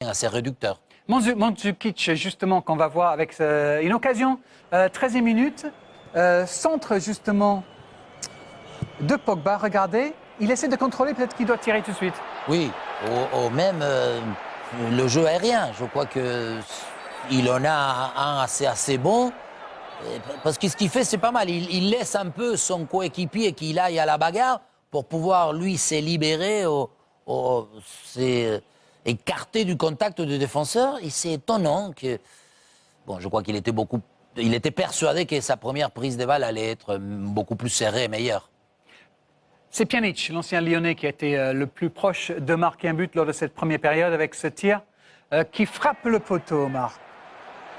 assez réducteur. Mandzukic, justement, qu'on va voir avec une occasion, 13e minute, centre justement de Pogba, regardez, il essaie de contrôler, peut-être qu'il doit tirer tout de suite. Oui, même le jeu aérien, je crois qu'il en a un assez bon. Parce que ce qu'il fait, c'est pas mal. Il laisse un peu son coéquipier qu'il aille à la bagarre pour pouvoir, lui, se libérer, écarter du contact du défenseur. Et c'est étonnant que... Bon, je crois qu'il était il était persuadé que sa première prise de balle allait être beaucoup plus serrée et meilleure. C'est Pjanic, l'ancien Lyonnais, qui a été le plus proche de marquer un but lors de cette première période avec ce tir qui frappe le poteau, Omar.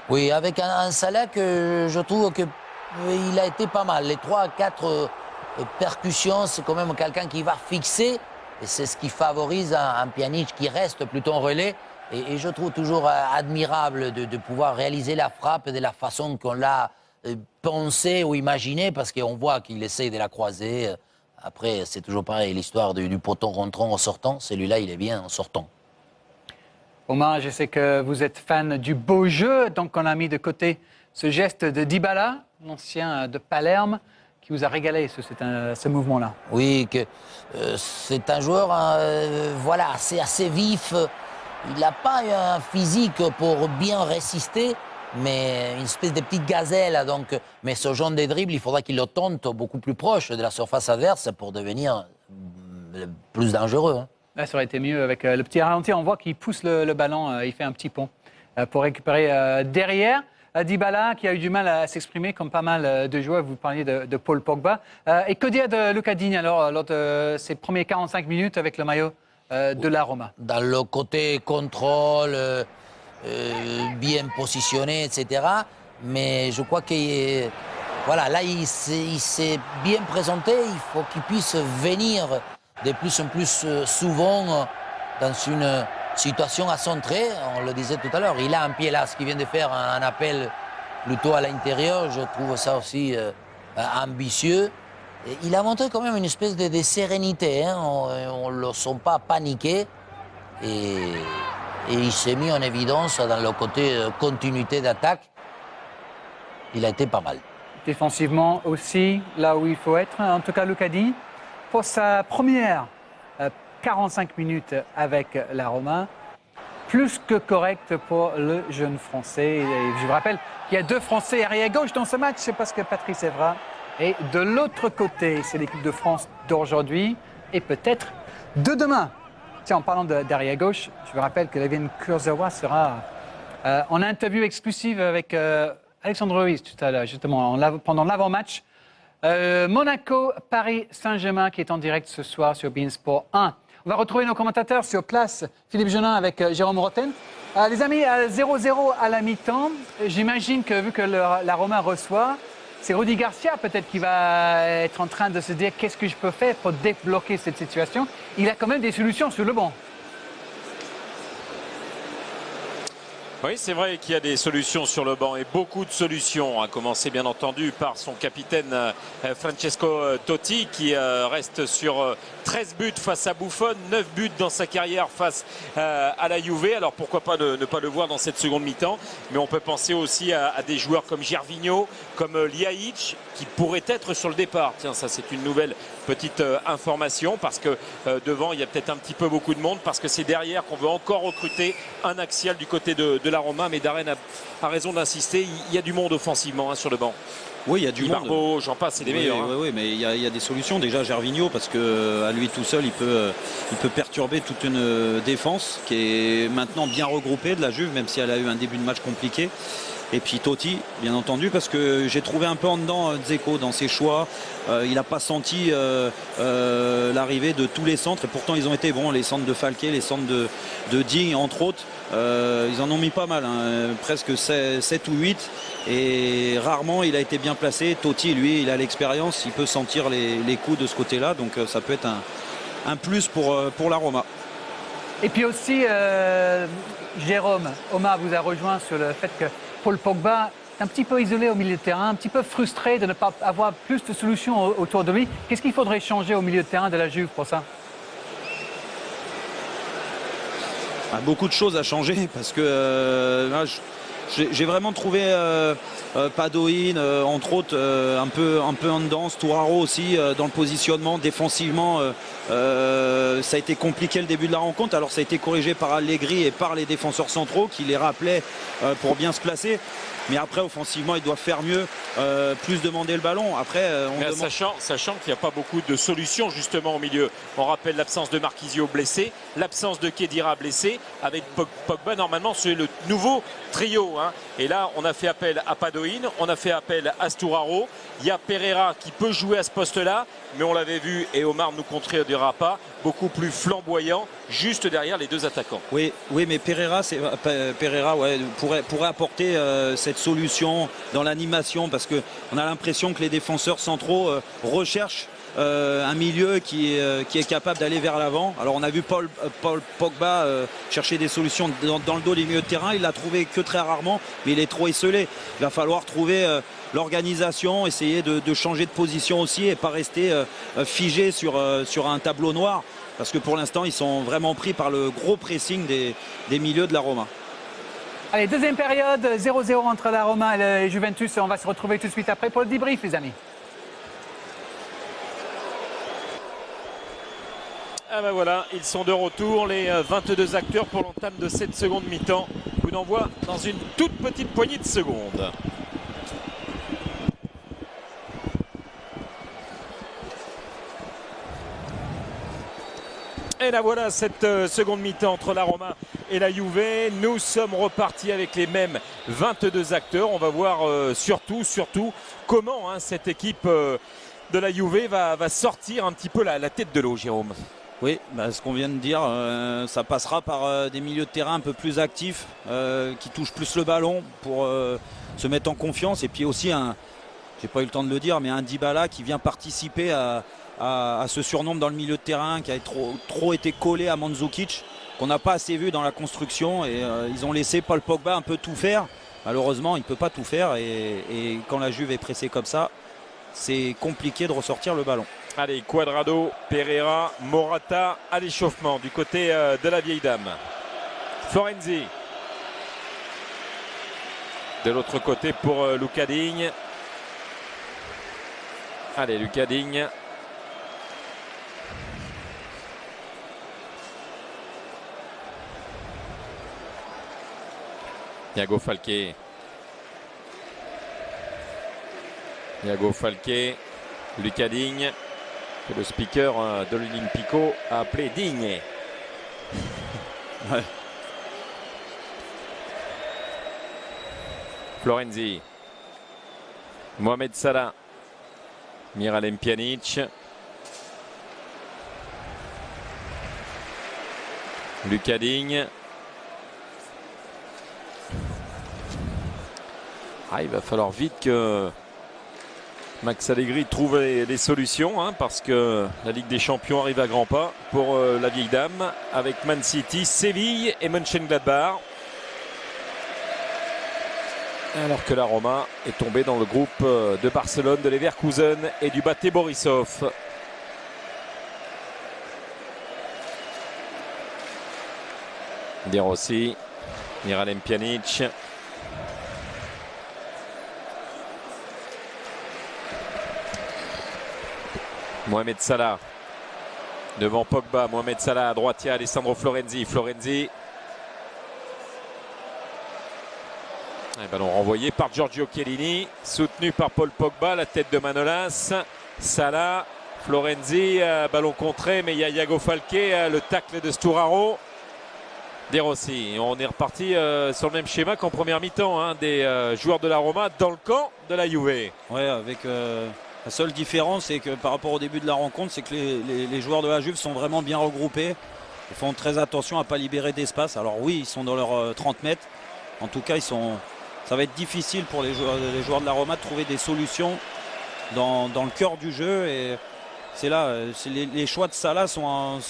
Oui, avec un Salah que je trouve qu'il a été pas mal. Les 3-4 percussions, c'est quand même quelqu'un qui va fixer. Et c'est ce qui favorise un Pjanic qui reste plutôt en relais. Et je trouve toujours admirable de pouvoir réaliser la frappe de la façon qu'on l'a pensé ou imaginé, parce qu'on voit qu'il essaye de la croiser. Après, c'est toujours pareil, l'histoire du poteau rentrant en sortant. Celui-là, il est bien en sortant. Omar, je sais que vous êtes fan du beau jeu, donc on a mis de côté ce geste de Dybala, l'ancien de Palerme, qui vous a régalé ce mouvement-là. Oui, c'est un joueur voilà, assez vif. Il n'a pas un physique pour bien résister, mais une espèce de petite gazelle. Donc, mais ce genre de dribble, il faudra qu'il le tente beaucoup plus proche de la surface adverse pour devenir plus dangereux. Hein. Là, ça aurait été mieux avec le petit ralenti. On voit qu'il pousse le ballon, il fait un petit pont pour récupérer derrière. Dybala qui a eu du mal à s'exprimer comme pas mal de joueurs. Vous parliez de Paul Pogba. Et que dire de Luca Digne alors lors de ses premiers 45 minutes avec le maillot de la Roma? Dans le côté contrôle, bien positionné, etc. Mais je crois que voilà, là, il s'est bien présenté. Il faut qu'il puisse venir de plus en plus souvent dans une situation à son trait. On le disait tout à l'heure, il a un pied là, ce qui vient de faire un appel plutôt à l'intérieur. Je trouve ça aussi ambitieux. Et il a montré quand même une espèce de sérénité. Hein. On ne le sent pas paniqué. Et il s'est mis en évidence dans le côté continuité d'attaque. Il a été pas mal. Défensivement aussi, là où il faut être. En tout cas, Luca Digne, pour sa première 45 minutes avec la Roma, plus que correct pour le jeune Français. Et je vous rappelle qu'il y a 2 Français arrière-gauche dans ce match, c'est parce que Patrice Evra est de l'autre côté. C'est l'équipe de France d'aujourd'hui et peut-être de demain. Tiens, en parlant d'arrière-gauche, je vous rappelle que Layvin Kurzawa sera en interview exclusive avec Alexandre Ruiz tout à l'heure, justement, pendant l'avant-match. Monaco, Paris Saint-Germain qui est en direct ce soir sur beIN Sport 1. On va retrouver nos commentateurs sur place, Philippe Jeunin avec Jérôme Roten. Les amis, 0-0 à la mi-temps. J'imagine que vu que la Roma reçoit, c'est Rudy Garcia peut-être qui va être en train de se dire qu'est-ce que je peux faire pour débloquer cette situation. Il a quand même des solutions sur le banc. Oui, c'est vrai qu'il y a des solutions sur le banc et beaucoup de solutions, à commencer bien entendu par son capitaine Francesco Totti qui reste sur 13 buts face à Buffon, 9 buts dans sa carrière face à la Juve. Alors pourquoi pas ne pas le voir dans cette seconde mi-temps, mais on peut penser aussi à des joueurs comme Gervinho, comme Ljajic qui pourraient être sur le départ. Tiens, ça c'est une nouvelle petite information parce que devant il y a peut-être un petit peu beaucoup de monde parce que c'est derrière qu'on veut encore recruter un axial du côté de la Roma, mais Darren a raison d'insister, il y a du monde offensivement sur le banc. Oui, il y a du monde. Barbeau, j'en passe, c'est des meilleurs. Oui, mais il y a des solutions. Déjà, Gervinho, parce qu'à lui tout seul, il peut perturber toute une défense qui est maintenant bien regroupée de la Juve, même si elle a eu un début de match compliqué. Et puis Totti, bien entendu, parce que j'ai trouvé un peu en dedans Dzeko dans ses choix. Il n'a pas senti l'arrivée de tous les centres. Et pourtant, ils ont été bons, les centres de Falquet, les centres de Digne, entre autres. Ils en ont mis pas mal, hein, presque 7 ou 8. Et rarement, il a été bien placé. Totti, lui, il a l'expérience. Il peut sentir les coups de ce côté-là. Donc, ça peut être un plus pour la Roma. Et puis aussi, Jérôme, Omar vous a rejoint sur le fait que Paul Pogba est un petit peu isolé au milieu de terrain, un petit peu frustré de ne pas avoir plus de solutions autour de lui. Qu'est-ce qu'il faudrait changer au milieu de terrain de la Juve pour ça? Beaucoup de choses à changer parce que là, j'ai vraiment trouvé Padoin, entre autres, un peu en dedans, Touraro aussi dans le positionnement. Défensivement, ça a été compliqué le début de la rencontre. Alors ça a été corrigé par Allegri et par les défenseurs centraux qui les rappelaient pour bien se placer. Mais après, offensivement, ils doivent faire mieux, plus demander le ballon. Après, sachant qu'il n'y a pas beaucoup de solutions justement au milieu. On rappelle l'absence de Marquisio blessé, l'absence de Khedira blessé. Avec Pogba, normalement, c'est le nouveau trio. Hein. Et là, on a fait appel à Padoin, on a fait appel à Sturaro. Il y a Pereira qui peut jouer à ce poste-là, mais on l'avait vu, et Omar nous contredira pas, beaucoup plus flamboyant, juste derrière les deux attaquants. Oui, mais Pereira pourrait apporter cette solution dans l'animation, parce qu'on a l'impression que les défenseurs centraux recherchent un milieu qui est capable d'aller vers l'avant. Alors on a vu Paul Pogba chercher des solutions dans le dos des milieux de terrain. Il l'a trouvé que très rarement, mais il est trop esselé. Il va falloir trouver l'organisation, essayer de changer de position aussi et pas rester figé sur un tableau noir, parce que pour l'instant ils sont vraiment pris par le gros pressing des milieux de la Roma. Allez, deuxième période, 0-0 entre la Roma et le Juventus. On va se retrouver tout de suite après pour le débrief, les amis. Ah ben voilà, ils sont de retour, les 22 acteurs pour l'entame de cette seconde mi-temps. Coup d'envoi dans une toute petite poignée de secondes. Et là voilà cette seconde mi-temps entre la Roma et la Juve. Nous sommes repartis avec les mêmes 22 acteurs. On va voir surtout comment cette équipe de la Juve va sortir un petit peu la tête de l'eau, Jérôme. Oui, ce qu'on vient de dire, ça passera par des milieux de terrain un peu plus actifs, qui touchent plus le ballon pour se mettre en confiance. Et puis aussi, j'ai pas eu le temps de le dire, mais un Dybala qui vient participer à ce surnombre dans le milieu de terrain, qui a trop été collé à Mandzukic, qu'on n'a pas assez vu dans la construction. Et ils ont laissé Paul Pogba un peu tout faire. Malheureusement, il ne peut pas tout faire. Et quand la Juve est pressée comme ça, c'est compliqué de ressortir le ballon. Allez, Cuadrado, Pereira, Morata à l'échauffement du côté de la vieille dame. Florenzi. De l'autre côté pour Luca Digne. Allez, Luca Digne. Thiago Falqué. Luca Digne. Que le speaker de l'Olimpico a appelé Digne. Ouais. Florenzi. Mohamed Salah. Miralem Pjanic. Luca Digne. Il va falloir vite que Max Allegri trouve les solutions, parce que la Ligue des Champions arrive à grands pas pour la vieille dame, avec Man City, Séville et Mönchengladbach. Alors que la Roma est tombée dans le groupe de Barcelone, de Leverkusen et du Bate Borisov. De Rossi, Miralem Pjanic. Mohamed Salah devant Pogba. Mohamed Salah à droite, il y a Alessandro Florenzi. Un ballon renvoyé par Giorgio Chiellini, soutenu par Paul Pogba, la tête de Manolas. Salah, Florenzi, ballon contré, mais il y a Iago Falqué, le tacle de Sturaro. De Rossi. On est reparti sur le même schéma qu'en première mi-temps, des joueurs de la Roma dans le camp de la Juve. Ouais, avec la seule différence, c'est que par rapport au début de la rencontre, c'est que les joueurs de la Juve sont vraiment bien regroupés. Ils font très attention à ne pas libérer d'espace. Alors oui, ils sont dans leurs 30 mètres. En tout cas, ça va être difficile pour les joueurs de la Roma de trouver des solutions dans le cœur du jeu. Et c'est là, les choix de Salah sont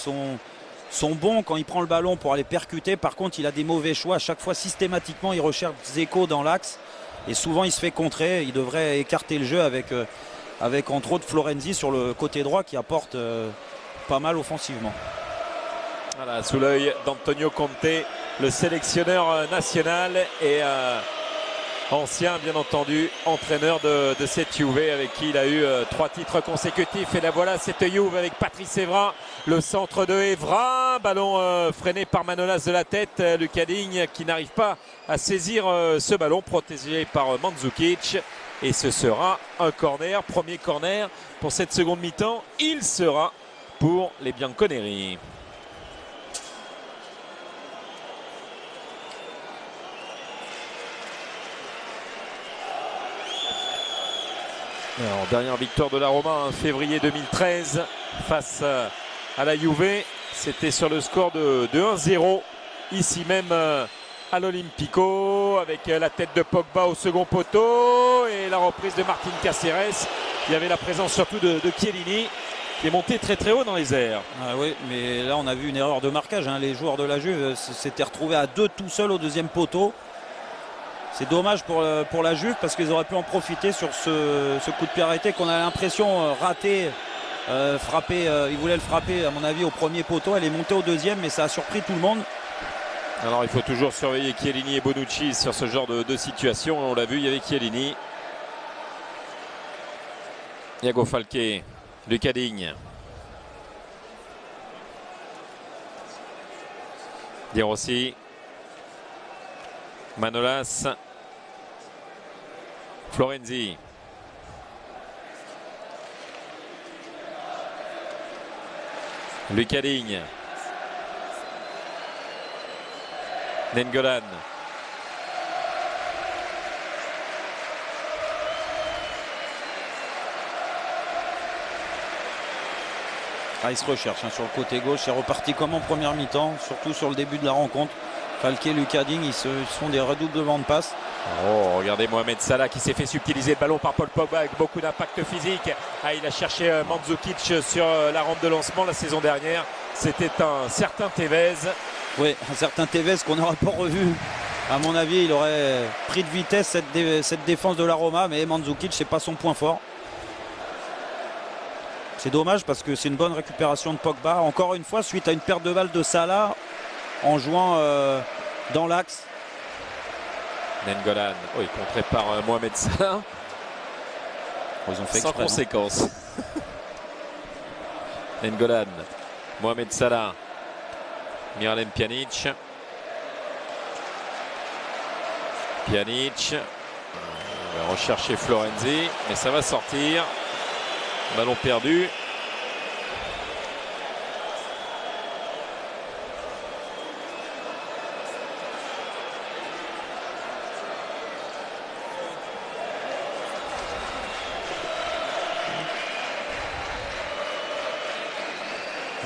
bons quand il prend le ballon pour aller percuter. Par contre, il a des mauvais choix. À chaque fois, systématiquement, il recherche Dzeko dans l'axe. Et souvent, il se fait contrer. Il devrait écarter le jeu avec entre autres Florenzi sur le côté droit qui apporte pas mal offensivement. Voilà, sous l'œil d'Antonio Conte, le sélectionneur national et ancien, bien entendu, entraîneur de cette Juve avec qui il a eu 3 titres consécutifs. Et la voilà, cette Juve avec Patrice Evra, le centre de Evra, ballon freiné par Manolas de la tête. Luka Digne qui n'arrive pas à saisir ce ballon, protégé par Mandzukic. Et ce sera un corner, premier corner pour cette seconde mi-temps. Il sera pour les Bianconeri. Alors, dernière victoire de la Roma en février 2013 face à la Juve. C'était sur le score de 1-0 ici même à l'Olympico avec la tête de Pogba au second poteau et la reprise de Martin Caceres. Il y avait la présence surtout de Chiellini qui est monté très très haut dans les airs. Ah oui, mais là on a vu une erreur de marquage. Les joueurs de la Juve s'étaient retrouvés à 2 tout seuls au deuxième poteau. C'est dommage pour la Juve parce qu'ils auraient pu en profiter sur ce coup de pied arrêté qu'on a l'impression raté, frappé. Il voulait le frapper à mon avis au premier poteau. Elle est montée au deuxième mais ça a surpris tout le monde. Alors il faut toujours surveiller Chiellini et Bonucci sur ce genre de situation. On l'a vu, il y avait Chiellini. Iago Falque, Luka Digne. De Rossi. Manolas. Florenzi. Luka Digne. Nengolan. Il se recherche sur le côté gauche. C'est reparti comme en première mi-temps, surtout sur le début de la rencontre. Falque et Luka Digne, ils se font des redoublements de passes. Oh, regardez Mohamed Salah qui s'est fait subtiliser le ballon par Paul Pogba avec beaucoup d'impact physique. Il a cherché Mandzukic sur la rampe de lancement la saison dernière. C'était un certain Tevez. Oui, un certain Tevez qu'on n'aura pas revu. À mon avis, il aurait pris de vitesse cette défense de la Roma, mais Mandzukic, c'est pas son point fort. C'est dommage parce que c'est une bonne récupération de Pogba. Encore une fois, suite à une perte de balle de Salah en jouant dans l'axe. Nengolan, il est contré par Mohamed Salah. Ils ont fait sans exprès, conséquence. Nengolan, Mohamed Salah, Miralem Pjanic. Pjanic. On va rechercher Florenzi, mais ça va sortir. Ballon perdu.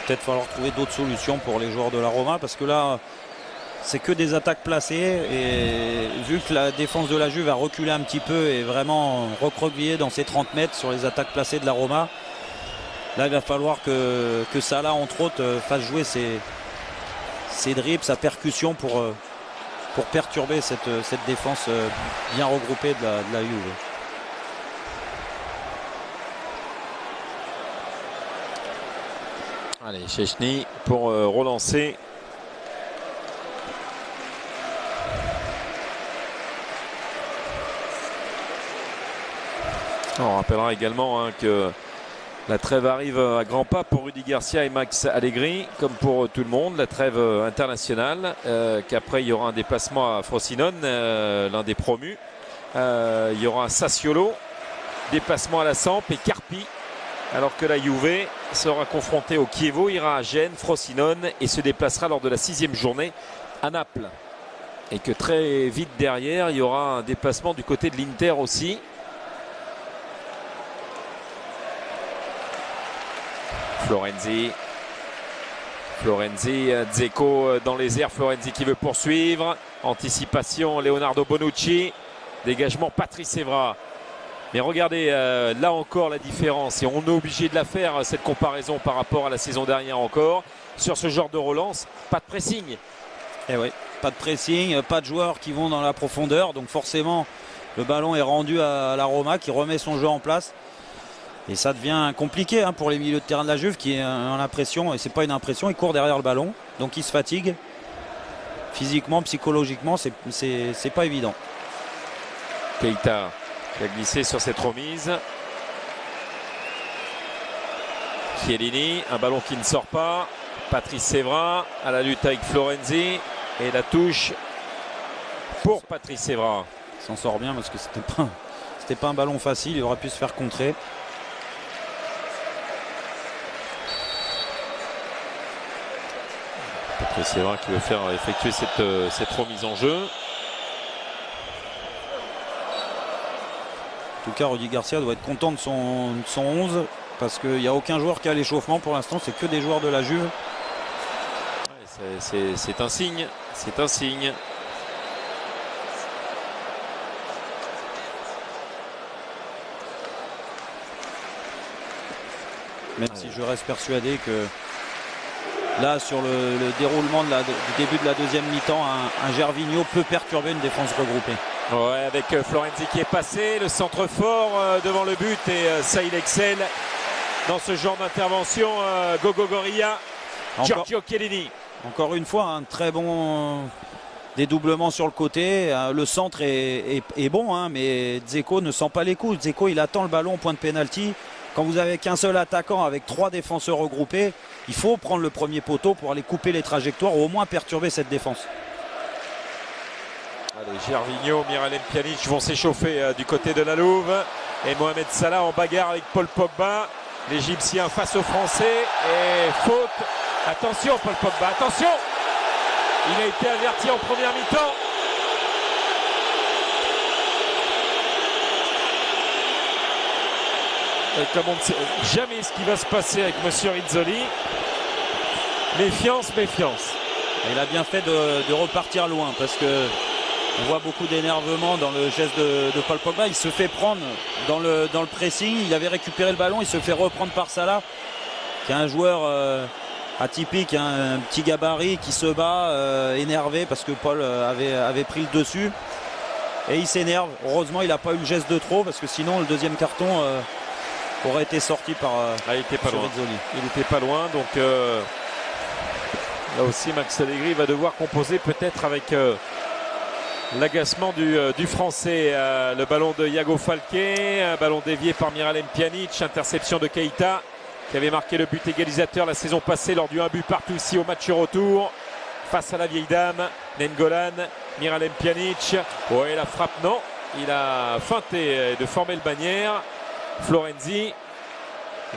Peut-être falloir trouver d'autres solutions pour les joueurs de la Roma parce que là c'est que des attaques placées et vu que la défense de la Juve a reculé un petit peu et vraiment recroquevillé dans ses 30 mètres sur les attaques placées de la Roma, là il va falloir que Salah entre autres fasse jouer ses dribbles, sa percussion pour perturber cette défense bien regroupée de la Juve. Allez, Szczęsny pour relancer. On rappellera également que la trêve arrive à grands pas pour Rudy Garcia et Max Allegri, comme pour tout le monde, la trêve internationale, qu'après il y aura un déplacement à Frosinone, l'un des promus. Il y aura un Sassuolo, déplacement à la Samp et Carpi, alors que la Juve sera confrontée au Chievo, ira à Gênes, Frosinone et se déplacera lors de la 6e journée à Naples. Et que très vite derrière, il y aura un déplacement du côté de l'Inter aussi. Florenzi, Dzeko dans les airs, Florenzi qui veut poursuivre. Anticipation, Leonardo Bonucci. Dégagement, Patrice Evra. Mais regardez, là encore la différence. Et on est obligé de la faire, cette comparaison par rapport à la saison dernière encore. Sur ce genre de relance, pas de pressing. Et oui, pas de pressing, pas de joueurs qui vont dans la profondeur. Donc forcément, le ballon est rendu à la Roma qui remet son jeu en place. Et ça devient compliqué pour les milieux de terrain de la Juve qui ont l'impression, et c'est pas une impression, ils courent derrière le ballon, donc ils se fatiguent. Physiquement, psychologiquement, c'est pas évident. Keita qui a glissé sur cette remise. Chiellini, un ballon qui ne sort pas. Patrice Evra à la lutte avec Florenzi. Et la touche pour Patrice Evra. Il s'en sort bien parce que c'était pas un ballon facile, il aurait pu se faire contrer. Patrice Evra qui veut faire effectuer cette remise en jeu. En tout cas, Rudy Garcia doit être content de son 11 parce qu'il n'y a aucun joueur qui a l'échauffement pour l'instant, c'est que des joueurs de la Juve. Ouais, c'est un signe, c'est un signe. Même si je reste persuadé que là, sur le déroulement du début de la deuxième mi-temps, un Gervinho peut perturber une défense regroupée. Ouais, avec Florenzi qui est passé, le centre fort devant le but et ça il excelle dans ce genre d'intervention. Gogo Gorilla, Giorgio Chiellini. Encore une fois, un très bon dédoublement sur le côté. Le centre est bon, mais Dzeko ne sent pas les coups. Dzeko, il attend le ballon au point de pénalty. Quand vous avez qu'un seul attaquant avec 3 défenseurs regroupés, il faut prendre le premier poteau pour aller couper les trajectoires ou au moins perturber cette défense. Allez, Gervinho, Miralem Pjanic vont s'échauffer du côté de la Louve. Et Mohamed Salah en bagarre avec Paul Pogba. L'Égyptien face aux Français. Et faute. Attention Paul Pogba, attention! Il a été averti en première mi-temps. Comme on ne sait jamais ce qui va se passer avec Monsieur Rizzoli. Méfiance, méfiance. Il a bien fait de repartir loin parce que on voit beaucoup d'énervement dans le geste de Paul Pogba. Il se fait prendre dans le pressing. Il avait récupéré le ballon. Il se fait reprendre par Salah, qui est un joueur atypique, un petit gabarit qui se bat, énervé parce que Paul avait pris le dessus. Et il s'énerve. Heureusement, il n'a pas eu le geste de trop parce que sinon, le deuxième carton aurait été sorti par il était pas loin. Rizzoli. Il n'était pas loin. Donc là aussi, Max Allegri va devoir composer peut-être avec l'agacement du Français. Le ballon de Iago Falqué, un ballon dévié par Miralem Pjanic, interception de Keita qui avait marqué le but égalisateur la saison passée lors du 1 but partout ici au match retour face à la vieille dame. Nengolan, Miralem Pjanic, ouais, la frappe non, il a feinté de former le bannière. Florenzi,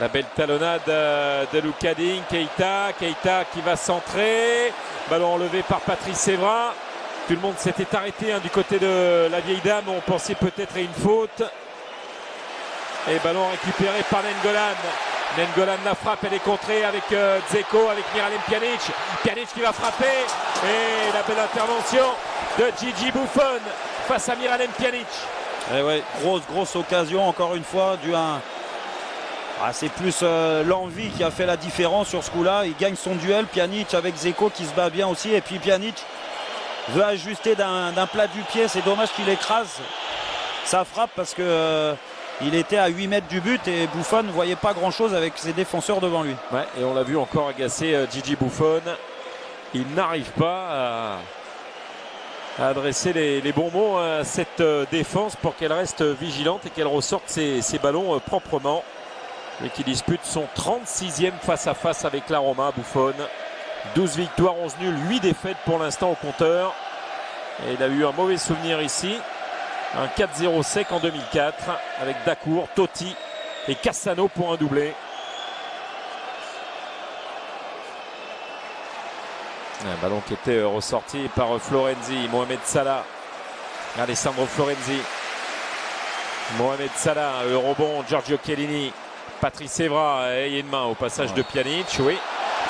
la belle talonnade de Lucadine, Keita qui va centrer, ballon enlevé par Patrice Evra. Tout le monde s'était arrêté du côté de la vieille dame, on pensait peut-être à une faute. Et ballon récupéré par Nengolan, la frappe, elle est contrée avec Dzeko, avec Miralem Pjanic. Pjanic qui va frapper. Et la belle intervention de Gigi Buffon face à Miralem Pjanic. Et ouais, grosse occasion encore une fois dû à c'est plus l'envie qui a fait la différence sur ce coup-là. Il gagne son duel, Pjanic avec Dzeko qui se bat bien aussi. Et puis Pjanic veut ajuster d'un plat du pied. C'est dommage qu'il écrase sa frappe parce que il était à 8 mètres du but et Buffon ne voyait pas grand-chose avec ses défenseurs devant lui. Ouais, et on l'a vu encore agacer Gigi Buffon. Il n'arrive pas à adresser les bons mots à cette défense pour qu'elle reste vigilante et qu'elle ressorte ses ballons proprement. Et qui dispute son 36e face-à-face avec la Roma. Buffon, 12 victoires, 11 nuls, 8 défaites pour l'instant au compteur. Et il a eu un mauvais souvenir ici. Un 4-0 sec en 2004 avec Dacour, Totti et Cassano pour un doublé. Un ballon qui était ressorti par Florenzi, Mohamed Salah, Alessandro Florenzi, Mohamed Salah, le rebond, Giorgio Chiellini, Patrice Evra, et il y a une main au passage de Pjanic, oui,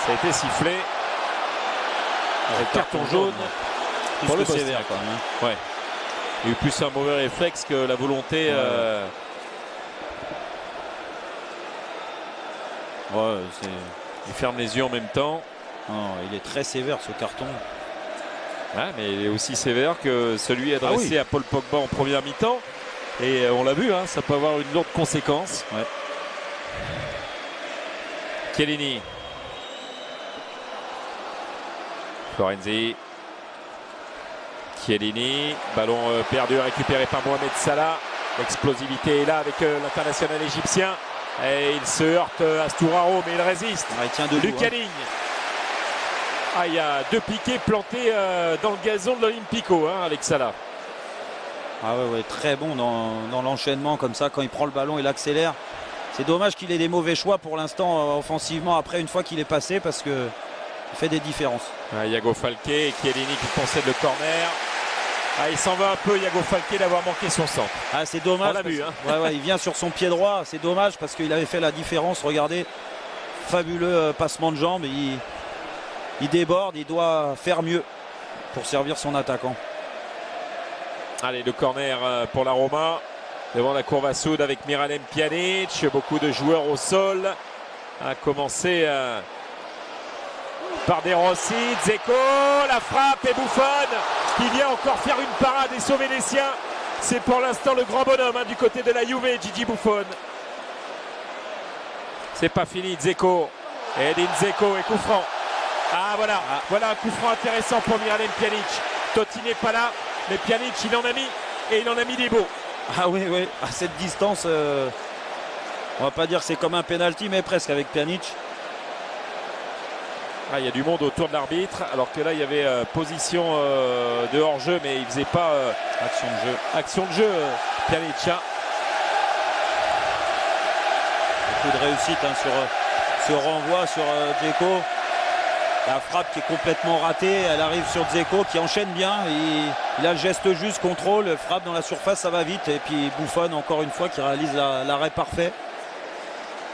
ça a été sifflé. Avec carton jaune pour le sévère quand même. Ouais. Il y a eu plus un mauvais réflexe que la volonté. Il ferme les yeux en même temps. Non, il est très sévère ce carton. Ouais, mais il est aussi sévère que celui adressé à Paul Pogba en première mi-temps. Et on l'a vu, ça peut avoir une lourde conséquence. Ouais. Chiellini. Florenzi. Chiellini. Ballon perdu, récupéré par Mohamed Salah. L'explosivité est là avec l'international égyptien. Et il se heurte à Sturaro, mais il résiste. Il tient debout, Lucas Digne. Ah, il y a 2 piquets plantés dans le gazon de l'Olympico, avec Salah. Ah ouais, très bon dans l'enchaînement comme ça. Quand il prend le ballon, il accélère. C'est dommage qu'il ait des mauvais choix pour l'instant offensivement après une fois qu'il est passé parce que il fait des différences. Iago Falqué et Chiellini qui concède le corner. Il s'en va un peu, Iago Falqué, d'avoir manqué son centre. C'est dommage. On l'a vu. Il vient sur son pied droit. C'est dommage parce qu'il avait fait la différence. Regardez, fabuleux passement de jambes. Il déborde, il doit faire mieux pour servir son attaquant. Allez, le corner pour la Roma. Devant la courbe à soude avec Miralem Pjanic. Beaucoup de joueurs au sol. A commencé par De Rossi. Dzeko, la frappe et Buffon qui vient encore faire une parade et sauver les siens. C'est pour l'instant le grand bonhomme du côté de la Juve, Gigi Buffon. C'est pas fini, Dzeko. Edin Dzeko et coup franc. Voilà un coup franc intéressant pour Miralem Pjanic. Totti n'est pas là, mais Pjanic il en a mis et il en a mis des beaux. Oui, à cette distance, on va pas dire que c'est comme un penalty, mais presque avec Pjanic. Il y a du monde autour de l'arbitre, alors que là il y avait position de hors-jeu, mais il faisait pas action de jeu, Pjanic. Beaucoup de réussite sur ce renvoi sur Dzeko. La frappe qui est complètement ratée, elle arrive sur Dzeko qui enchaîne bien. Il a le geste juste, contrôle, frappe dans la surface, ça va vite. Et puis Buffon encore une fois qui réalise l'arrêt parfait.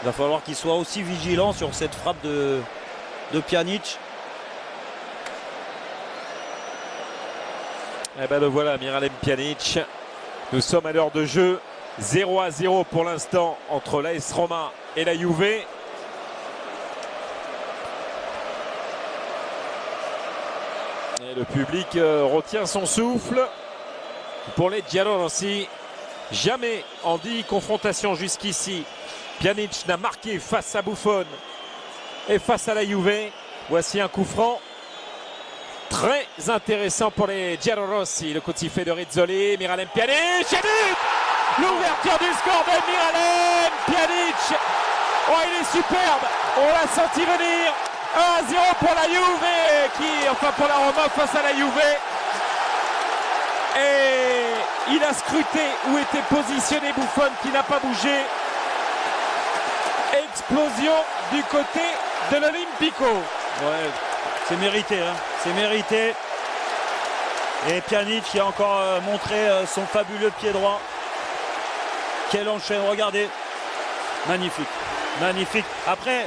Il va falloir qu'il soit aussi vigilant sur cette frappe de Pjanic. Le voilà, Miralem Pjanic. Nous sommes à l'heure de jeu. 0-0 pour l'instant entre l'AS Roma et la Juve. Et le public retient son souffle. Pour les Giallorossi, jamais en 10 confrontations jusqu'ici, Pjanic n'a marqué face à Buffon et face à la Juve. Voici un coup franc très intéressant pour les Giallorossi. Le coup de sifflet de Rizzoli, Miralem Pjanic et but! L'ouverture du score de Miralem Pjanic. Il est superbe, on l'a senti venir. 1-0 pour la Juve, pour la Roma face à la Juve. Et il a scruté où était positionné Buffon qui n'a pas bougé. Explosion du côté de l'Olympico. C'est mérité, c'est mérité. Et Pjanic qui a encore montré son fabuleux pied droit. Quel enchaînement, regardez. Magnifique. Après,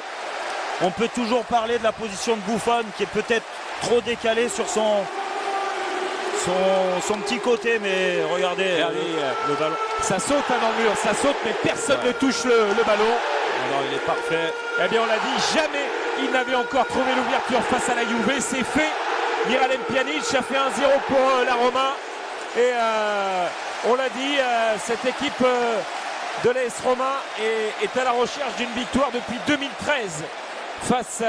on peut toujours parler de la position de Buffon qui est peut-être trop décalée sur son petit côté, mais regardez le ballon. Ça saute dans le mur, ça saute, mais personne ne touche le ballon. Alors, il est parfait. On l'a dit, jamais il n'avait encore trouvé l'ouverture face à la Juve. C'est fait. Miralem Pjanic a fait 1-0 pour la Roma. Et on l'a dit, cette équipe de l'AS Roma est à la recherche d'une victoire depuis 2013 face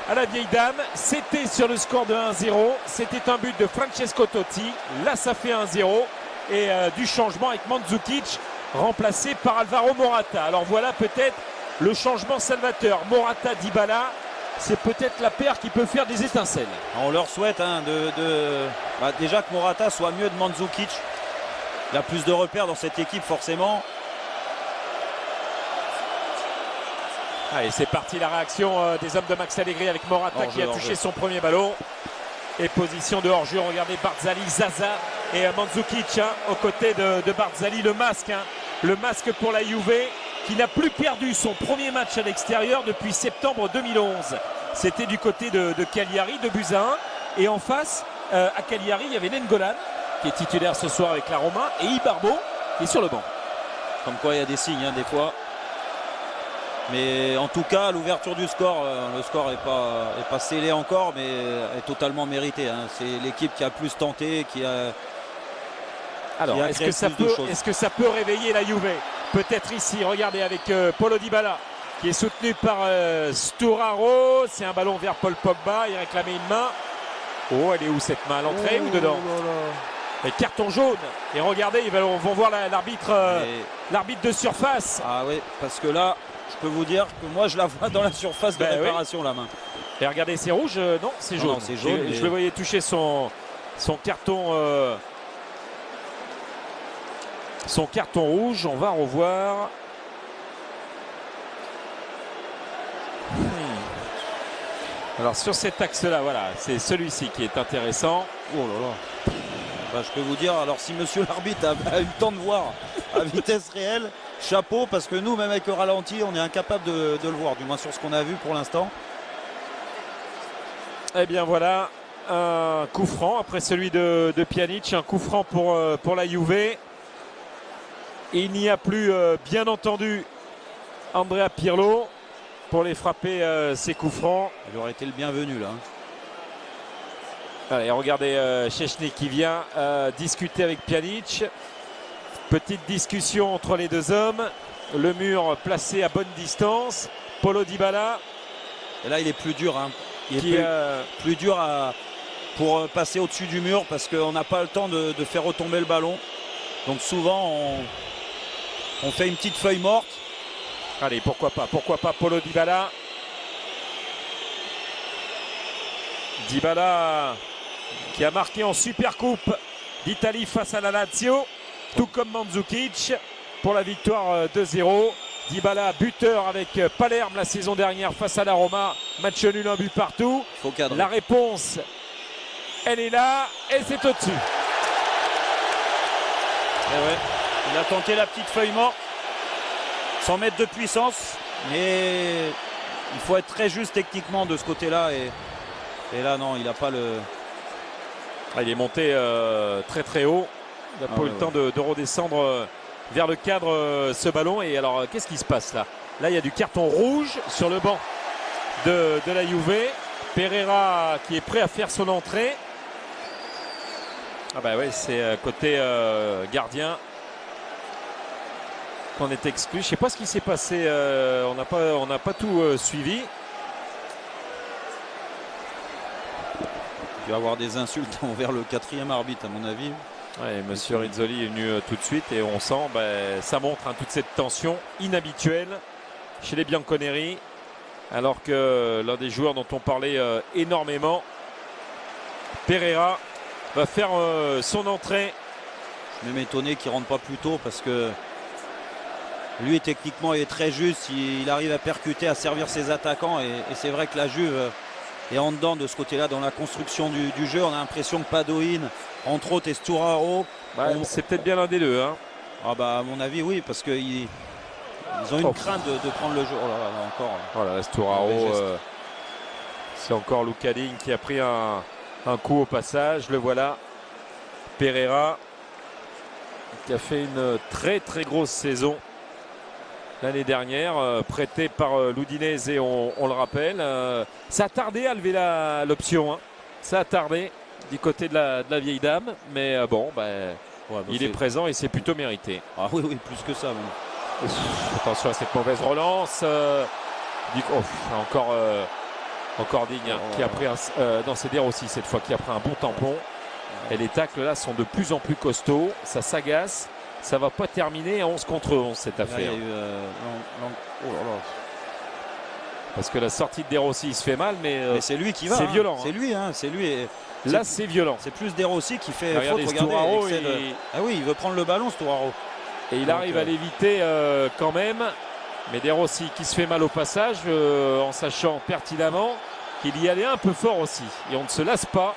à la vieille dame. C'était sur le score de 1-0. C'était un but de Francesco Totti. Là, ça fait 1-0. Et du changement avec Mandzukic remplacé par Alvaro Morata. Alors voilà peut-être le changement salvateur. Morata-Dybala, c'est peut-être la paire qui peut faire des étincelles. On leur souhaite déjà que Morata soit mieux de Mandzukic. Il a plus de repères dans cette équipe forcément. Allez, c'est parti la réaction des hommes de Max Allegri avec Morata qui a touché son premier ballon. Et position de hors-jeu, regardez Barzali, Zaza et Mandzukic aux côtés de Barzali, le masque pour la Juve qui n'a plus perdu son premier match à l'extérieur depuis septembre 2011. C'était du côté de Cagliari, de buts à 1. Et en face, à Cagliari, il y avait Nengolan qui est titulaire ce soir avec la Roma et Ibarbo qui est sur le banc. Comme quoi il y a des signes des fois. Mais en tout cas, l'ouverture du score, le score n'est pas scellé encore, mais est totalement mérité. C'est l'équipe qui a plus tenté, qui a. Alors, est-ce que ça peut réveiller la Juve? Peut-être ici, regardez avec Paulo Dybala qui est soutenu par Sturaro. C'est un ballon vers Paul Pogba. Il réclamait une main. Oh, elle est où cette main? À l'entrée ou dedans? Et carton jaune. Et regardez, ils vont voir l'arbitre de surface. Ah oui, parce que là, je peux vous dire que moi, je la vois dans la surface de réparation, la main. Et regardez, c'est rouge? Non, c'est jaune. Non, c'est jaune. Je le voyais toucher son carton rouge. On va revoir. Alors sur cet axe-là, voilà, c'est celui-ci qui est intéressant. Oh là là. Bah, je peux vous dire, alors si monsieur l'arbitre a eu le temps de voir à vitesse réelle, chapeau, parce que nous, même avec le ralenti, on est incapable de le voir, du moins sur ce qu'on a vu pour l'instant. Eh bien voilà, un coup franc après celui de Pjanic, un coup franc pour la Juve. Il n'y a plus, bien entendu, Andrea Pirlo pour les frapper ses coups francs. Il aurait été le bienvenu là. Allez, regardez Szczęsny qui vient discuter avec Pjanic. Petite discussion entre les deux hommes. Le mur placé à bonne distance. Paulo Dybala. Et là, il est plus dur. Hein. Il est plus dur pour passer au-dessus du mur parce qu'on n'a pas le temps de faire retomber le ballon. Donc souvent, on fait une petite feuille morte. Allez, pourquoi pas Paulo Dybala. Dybala qui a marqué en Supercoupe d'Italie face à la Lazio, tout comme Mandzukic pour la victoire 2-0. Dybala buteur avec Palerme la saison dernière face à la Roma, match nul, un but partout. La réponse, elle est là et c'est au-dessus. Ouais. Il a tenté la petite feuille morte, 100 mètres de puissance, mais il faut être très juste techniquement de ce côté-là et là non, il n'a pas le... Il est monté très très haut. Il n'a pas eu le temps de redescendre vers le cadre ce ballon. Et alors, qu'est-ce qui se passe là? Là, il y a du carton rouge sur le banc de la Juve. Pereira qui est prêt à faire son entrée. Ah bah oui, c'est côté gardien qu'on est exclu. Je ne sais pas ce qui s'est passé. On n'a pas tout suivi. Il va y avoir des insultes envers le quatrième arbitre à mon avis. Ouais, monsieur Rizzoli est venu tout de suite et on sent, ça montre toute cette tension inhabituelle chez les Bianconeri, alors que l'un des joueurs dont on parlait énormément, Pereira, va faire son entrée. Je vais m'étonner qu'il ne rentre pas plus tôt parce que lui techniquement il est très juste, il arrive à percuter, à servir ses attaquants et c'est vrai que la Juve est en dedans de ce côt-là dans la construction du jeu. On a l'impression que Padoin, entre autres, et Sturaro, c'est peut-être bien l'un des deux. Hein. Ah bah à mon avis oui, parce qu'ils ont une crainte de prendre le jeu. Oh là là, encore. Voilà, Sturaro, c'est encore Lucadine qui a pris un coup au passage. Le voilà. Pereira qui a fait une très très grosse saison l'année dernière, prêté par l'Udinese, on le rappelle. Ça a tardé à lever l'option. Hein. Ça a tardé du côté de la vieille dame. Mais il est présent et c'est plutôt mérité. Ah oui, oui, plus que ça. Même. Attention à cette mauvaise relance. Encore Digne qui a pris dans ses dires aussi cette fois, qui a pris un bon tampon. Et les tacles là sont de plus en plus costauds. Ça s'agace. Ça va pas terminer à 11 contre 11 cette affaire. Parce que la sortie de De Rossi il se fait mal, mais c'est lui qui va. C'est violent. C'est lui, hein, c'est lui. Là c'est violent. C'est plus De Rossi qui fait faute. Regardez, Ah oui, il veut prendre le ballon, Sturaro. Et il arrive à l'éviter quand même. Mais De Rossi qui se fait mal au passage, en sachant pertinemment qu'il y allait un peu fort aussi. Et on ne se lasse pas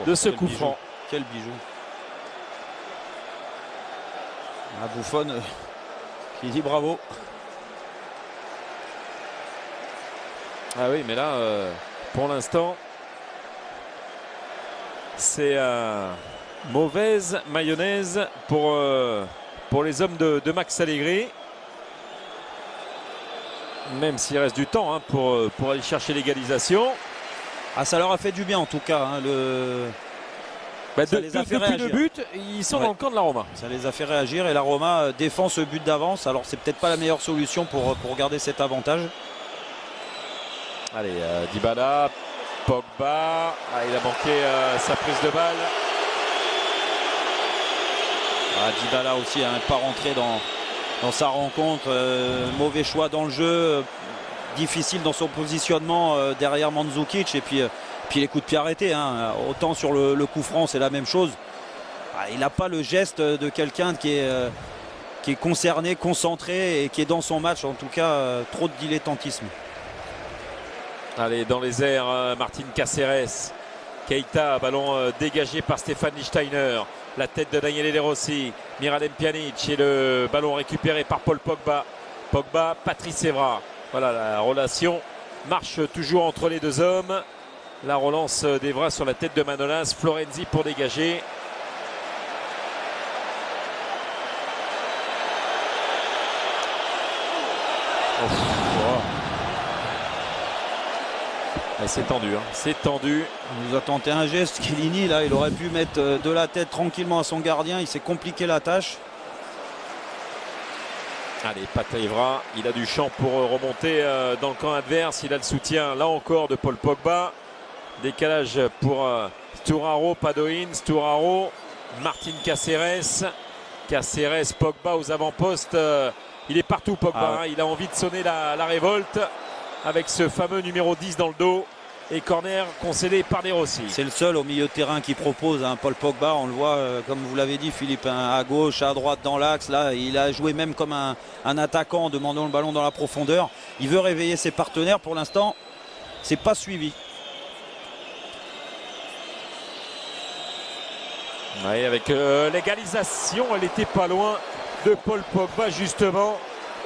de ce coup franc. Quel bijou. La bouffonne qui dit bravo. Ah oui, mais là, pour l'instant, c'est mauvaise mayonnaise pour les hommes de Max Allegri. Même s'il reste du temps pour aller chercher l'égalisation. Ah, ça leur a fait du bien en tout cas. Ça les a fait depuis le réagir. but, ils sont dans le camp de la Roma. Ça les a fait réagir et la Roma défend ce but d'avance. Alors c'est peut-être pas la meilleure solution pour garder cet avantage. Allez, Dybala, Pogba, il a manqué sa prise de balle. Dybala aussi n'est pas rentré dans sa rencontre. Mauvais choix dans le jeu, difficile dans son positionnement derrière Mandzukic et puis les coups de pied arrêtés. Autant sur le coup franc c'est la même chose. Il n'a pas le geste de quelqu'un qui est concerné, concentré et qui est dans son match. En tout cas, trop de dilettantisme. Allez, dans les airs, Martin Cáceres. Keita, ballon dégagé par Stefan Lichtsteiner. La tête de Daniele De Rossi. Miralem Pjanic et le ballon récupéré par Paul Pogba. Pogba, Patrice Evra. Voilà, la relation marche toujours entre les deux hommes. La relance d'Evra sur la tête de Manolas. Florenzi pour dégager. C'est tendu, c'est tendu. Il nous a tenté un geste, Chiellini, là, il aurait pu mettre de la tête tranquillement à son gardien. Il s'est compliqué la tâche. Allez, Patrice Evra, il a du champ pour remonter dans le camp adverse. Il a le soutien, là encore, de Paul Pogba. Décalage pour Sturaro, Padoin, Sturaro, Martin Cáceres. Cáceres, Pogba aux avant-postes. Il est partout, Pogba. Il a envie de sonner la révolte avec ce fameux numéro 10 dans le dos. Et corner concédé par De Rossi. C'est le seul au milieu de terrain qui propose, Paul Pogba. On le voit, comme vous l'avez dit, Philippe, à gauche, à droite, dans l'axe. Là, il a joué même comme un attaquant en demandant le ballon dans la profondeur. Il veut réveiller ses partenaires. Pour l'instant, c'est pas suivi. Oui, avec l'égalisation, elle n'était pas loin de Paul Pogba, justement.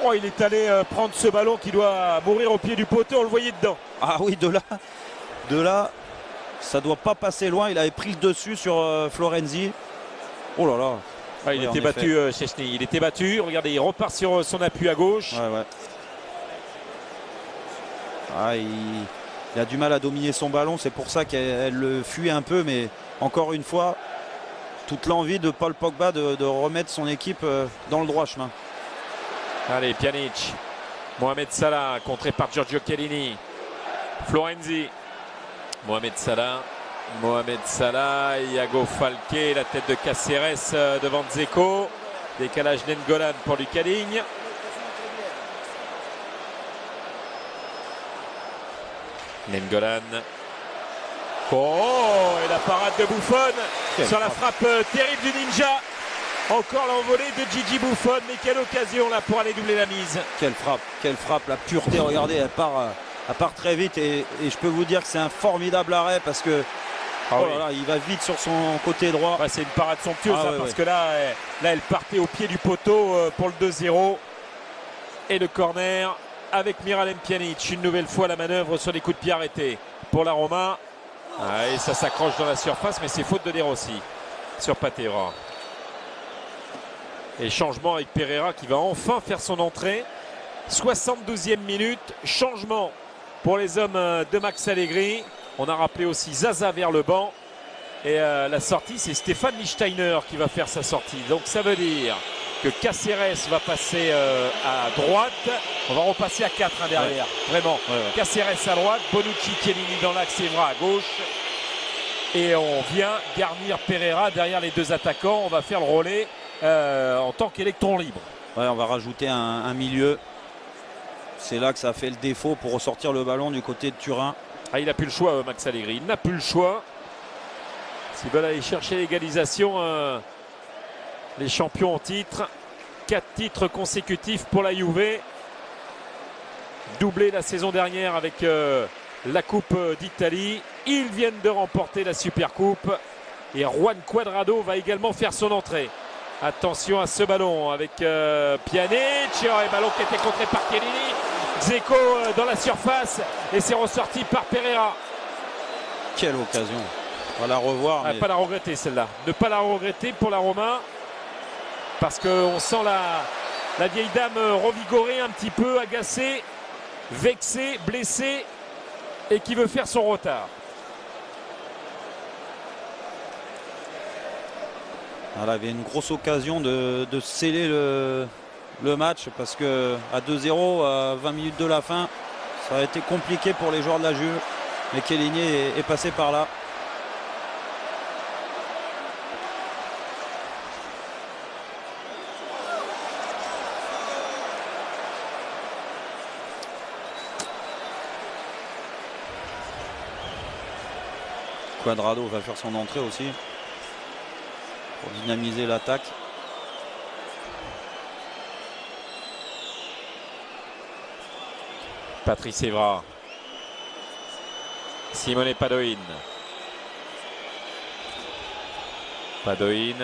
Oh, il est allé prendre ce ballon qui doit mourir au pied du poteau, on le voyait dedans. Ah oui, de là, ça doit pas passer loin. Il avait pris le dessus sur Florenzi. Oh là là. Il était battu, Szczęsny. Il était battu. Regardez, il repart sur son appui à gauche. Il a du mal à dominer son ballon. C'est pour ça qu'elle le fuit un peu. Mais encore une fois, toute l'envie de Paul Pogba de remettre son équipe dans le droit chemin. Allez, Pjanic, Mohamed Salah, contré par Giorgio Chiellini, Florenzi, Mohamed Salah, Iago Falque, la tête de Cáceres devant Dzeko, décalage Nainggolan pour Lucas Digne. Nainggolan. Oh, et la parade de Buffon sur la frappe terrible du Ninja. Encore l'envolée de Gigi Buffon, mais quelle occasion là pour aller doubler la mise. Quelle frappe, la pureté, regardez, elle part très vite et je peux vous dire que c'est un formidable arrêt parce que il va vite sur son côté droit. C'est une parade somptueuse parce que là elle partait au pied du poteau pour le 2-0 et le corner avec Miralem Pjanic. Une nouvelle fois la manœuvre sur les coups de pied arrêtés pour la Roma. Et ça s'accroche dans la surface, mais c'est faute de De Rossi sur Patera. Et changement avec Pereira qui va enfin faire son entrée. 72e minute, changement pour les hommes de Max Allegri. On a rappelé aussi Zaza vers le banc. Et la sortie, c'est Stefan Lichtsteiner qui va faire sa sortie. Donc ça veut dire que Cáceres va passer à droite. On va repasser à 4 derrière. Vraiment. Cáceres à droite, Bonucci, Chiellini dans l'axe, Evra à gauche. Et on vient garnir Pereira derrière les deux attaquants. On va faire le relais en tant qu'électron libre. On va rajouter un milieu. C'est là que ça fait le défaut pour ressortir le ballon du côté de Turin. Il n'a plus le choix, Max Allegri. Il n'a plus le choix. S'ils veulent aller chercher l'égalisation, les champions en titre. 4 titres consécutifs pour la Juve. Doublé la saison dernière avec la Coupe d'Italie. Ils viennent de remporter la Supercoupe. Et Juan Cuadrado va également faire son entrée. Attention à ce ballon avec Pjanic. Et ballon qui a été contré par Chiellini. Dzeko dans la surface. Et c'est ressorti par Pereira. Quelle occasion. On va la revoir. Mais... Pas la regretter celle-là. Ne pas la regretter pour la Roma. Parce qu'on sent la vieille dame revigorée, un petit peu agacée, vexée, blessée. Et qui veut faire son retard. Voilà, il avait une grosse occasion de sceller le match parce que à 2-0, à 20 minutes de la fin, ça a été compliqué pour les joueurs de la Juve. Mais Chiellini est passé par là. Cuadrado va faire son entrée aussi pour dynamiser l'attaque. Patrice Evra. Simone Padoin. Padoin.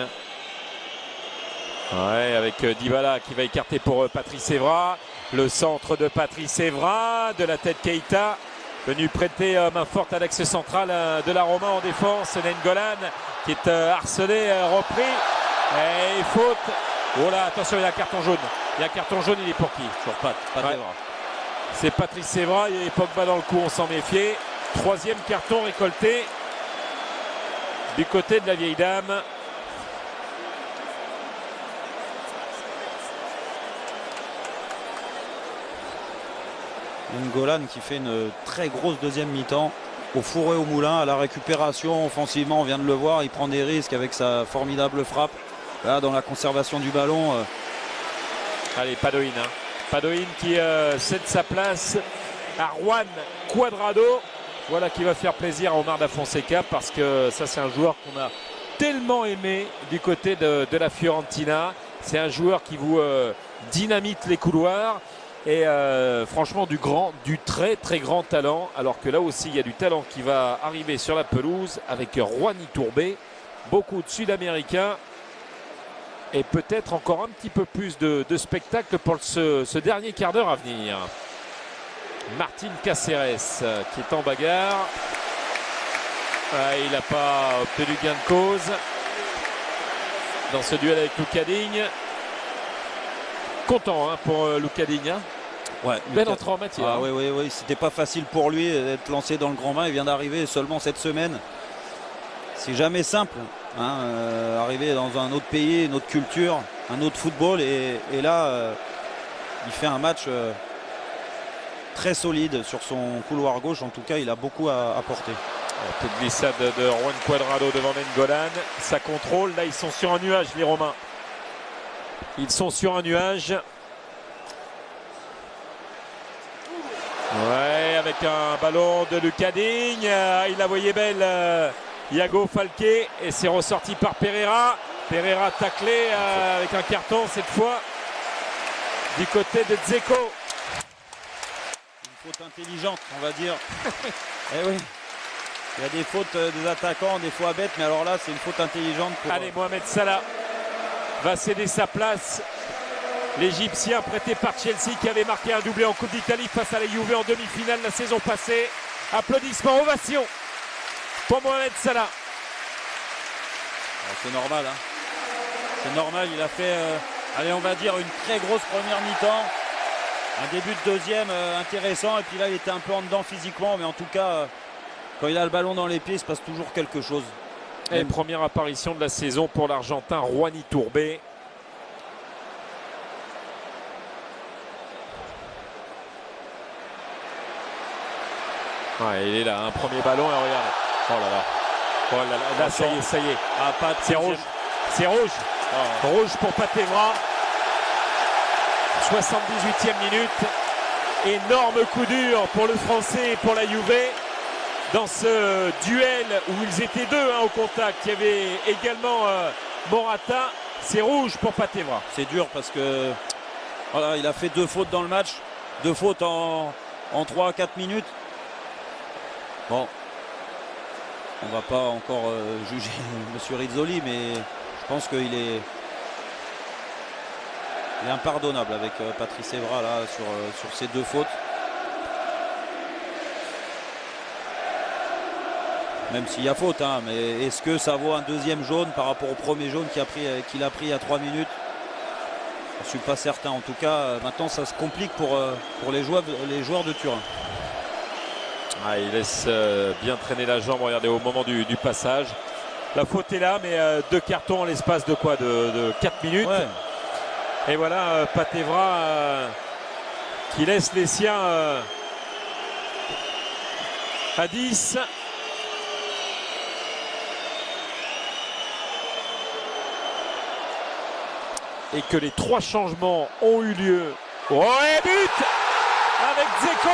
Ouais, avec Dybala qui va écarter pour Patrice Evra. Le centre de Patrice Evra, de la tête Keita. Venu prêter main forte à l'axe central de la Roma en défense. Nainggolan qui est harcelé, repris. Et faute. Oh là, attention, il y a un carton jaune. Il y a un carton jaune, il est pour qui? Sur Pat Ouais. Evra. C'est Patrice Evra, il y a Pogba dans le coup, on s'en méfiait. Troisième carton récolté du côté de la vieille dame. Nainggolan qui fait une très grosse deuxième mi-temps au four et au moulin, à la récupération offensivement, on vient de le voir, il prend des risques avec sa formidable frappe. Là, dans la conservation du ballon. Allez, Padoin. Padoin qui cède sa place à Juan Cuadrado. Voilà qui va faire plaisir à Omar Da Fonseca parce que ça, c'est un joueur qu'on a tellement aimé du côté de la Fiorentina. C'est un joueur qui vous dynamite les couloirs. Et franchement du très très grand talent, alors que là aussi il y a du talent qui va arriver sur la pelouse avec Juan Iturbe, beaucoup de Sud-Américains et peut-être encore un petit peu plus de spectacle pour ce dernier quart d'heure à venir. Martin Caceres qui est en bagarre, il n'a pas obtenu gain de cause dans ce duel avec Luka Digne. Content pour Luka Digne. Ouais, Belle entrée en matière. Ah, oui, c'était pas facile pour lui d'être lancé dans le grand bain. Il vient d'arriver seulement cette semaine. C'est jamais simple. Arriver dans un autre pays, une autre culture, un autre football. Et là, il fait un match très solide sur son couloir gauche. En tout cas, il a beaucoup à apporter. Petite glissade de Juan Cuadrado devant Nainggolan. Ça contrôle. Là, ils sont sur un nuage, les Romains. Ils sont sur un nuage. Ouais, avec un ballon de Luka Digne. Il la voyait belle, Iago Falqué. Et c'est ressorti par Pereira. Pereira taclé avec un carton cette fois du côté de Dzeko. Une faute intelligente, on va dire. Eh oui. Il y a des fautes des attaquants, des fois bêtes, mais alors là, c'est une faute intelligente. Allez, Mohamed Salah va céder sa place. L'Égyptien prêté par Chelsea qui avait marqué un doublé en Coupe d'Italie face à la Juve en demi-finale la saison passée. Applaudissements, ovations pour Mohamed Salah. C'est normal. C'est normal, il a fait, on va dire, une très grosse première mi-temps. Un début de deuxième intéressant. Et puis là, il était un peu en dedans physiquement. Mais en tout cas, quand il a le ballon dans les pieds, il se passe toujours quelque chose. Et première apparition de la saison pour l'Argentin Juan Iturbe. Ouais, il est là, un premier ballon et regarde. Oh là là. Oh là là, là ça y est. Ah, Pat, c'est rouge. C'est rouge. Oh. Rouge pour Pat Evra. 78e minute. Énorme coup dur pour le Français et pour la Juve. Dans ce duel où ils étaient deux au contact, il y avait également Morata. C'est rouge pour Pat Evra. C'est dur parce que voilà, il a fait 2 fautes dans le match. 2 fautes en 3 à 4 minutes. Bon, on va pas encore juger Monsieur Rizzoli, mais je pense qu'il est impardonnable avec Patrice Evra là sur ces 2 fautes. Même s'il y a faute, mais est-ce que ça vaut un deuxième jaune par rapport au premier jaune qu'il a pris il y a 3 minutes? Je ne suis pas certain. En tout cas, maintenant ça se complique pour les joueurs de Turin. Ah, il laisse bien traîner la jambe, regardez, au moment du passage. La faute est là, mais 2 cartons en l'espace de quoi, de 4 minutes. Ouais. Et voilà, Patevra qui laisse les siens à 10. Et que les 3 changements ont eu lieu. Oh, et but avec Dzeko.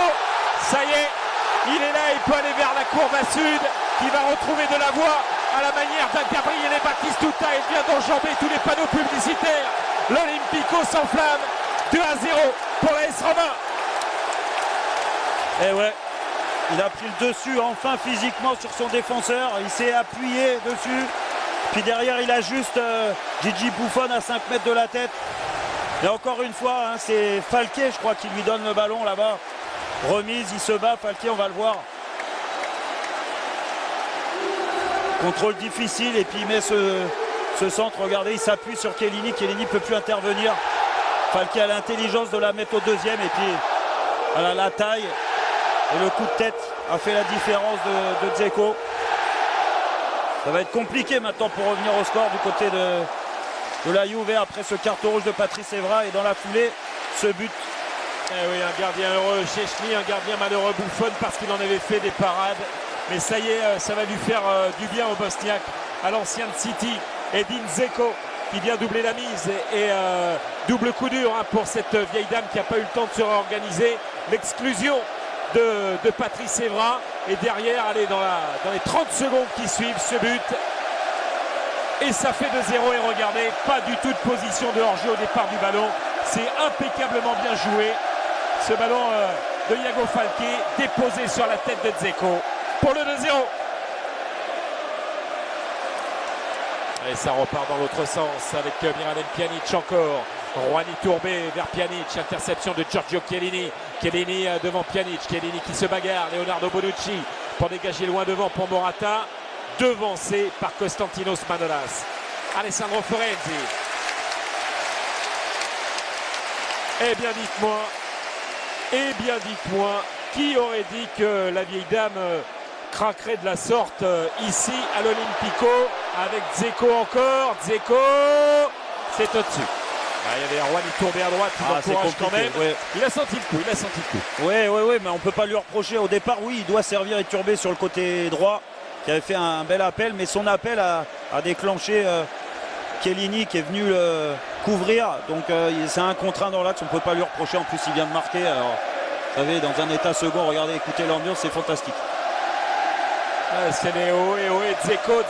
Ça y est, il est là, il peut aller vers la courbe à sud, qui va retrouver de la voix à la manière d'un Gabriele Batistuta. Il vient d'enjamber tous les panneaux publicitaires. L'Olympico s'enflamme. 2-0 pour la S Roma. Et ouais, il a pris le dessus enfin physiquement sur son défenseur. Il s'est appuyé dessus. Puis derrière, il ajuste Gigi Buffon à 5 mètres de la tête. Et encore une fois, hein, c'est Falquet, je crois, qui lui donne le ballon là-bas. Remise, il se bat, Falquet, on va le voir. Contrôle difficile et puis il met ce centre. Regardez, il s'appuie sur Chiellini. Chiellini ne peut plus intervenir. Falquet a l'intelligence de la mettre au deuxième et puis voilà, la taille et le coup de tête a fait la différence de Dzeko. Ça va être compliqué maintenant pour revenir au score du côté de la Juve après ce carton rouge de Patrice Evra et dans la foulée, ce but. Eh oui, un gardien heureux Szczęsny, un gardien malheureux Buffon parce qu'il en avait fait des parades. Mais ça y est, ça va lui faire du bien au Bosniaque, à l'ancien City. Edin Dzeko qui vient doubler la mise et double coup dur hein, pour cette vieille dame qui n'a pas eu le temps de se réorganiser. L'exclusion de Patrice Evra et derrière, allez, dans les 30 secondes qui suivent ce but. Et ça fait 2-0 et regardez, pas du tout de position de hors-jeu au départ du ballon. C'est impeccablement bien joué. Ce ballon de Iago Falquet déposé sur la tête de Dzeko pour le 2-0. Et ça repart dans l'autre sens avec Miralem Pjanic encore. Juani Tourbé vers Pjanic, interception de Giorgio Chiellini. Chiellini devant Pjanic, Chiellini qui se bagarre. Leonardo Bonucci pour dégager loin devant pour Morata. Devancé par Konstantinos Manolas. Alessandro Florenzi. Eh bien dites-moi, qui aurait dit que la vieille dame craquerait de la sorte ici à l'Olympico avec Dzeko encore. Dzeko, c'est au-dessus. Ah, il y avait Juani Tourbé à droite, il encourage quand même. Ouais. Il a senti le coup, Oui, mais on ne peut pas lui reprocher. Au départ, oui, il doit servir Tourbé sur le côté droit, qui avait fait un bel appel, mais son appel a déclenché Chiellini qui est venu le couvrir. Donc c'est un contre 1 dans l'axe, on ne peut pas lui reprocher. En plus, il vient de marquer. Alors, vous savez, dans un état second, regardez, écoutez l'ambiance, c'est fantastique. Ah, c'est Léo et Dzeko.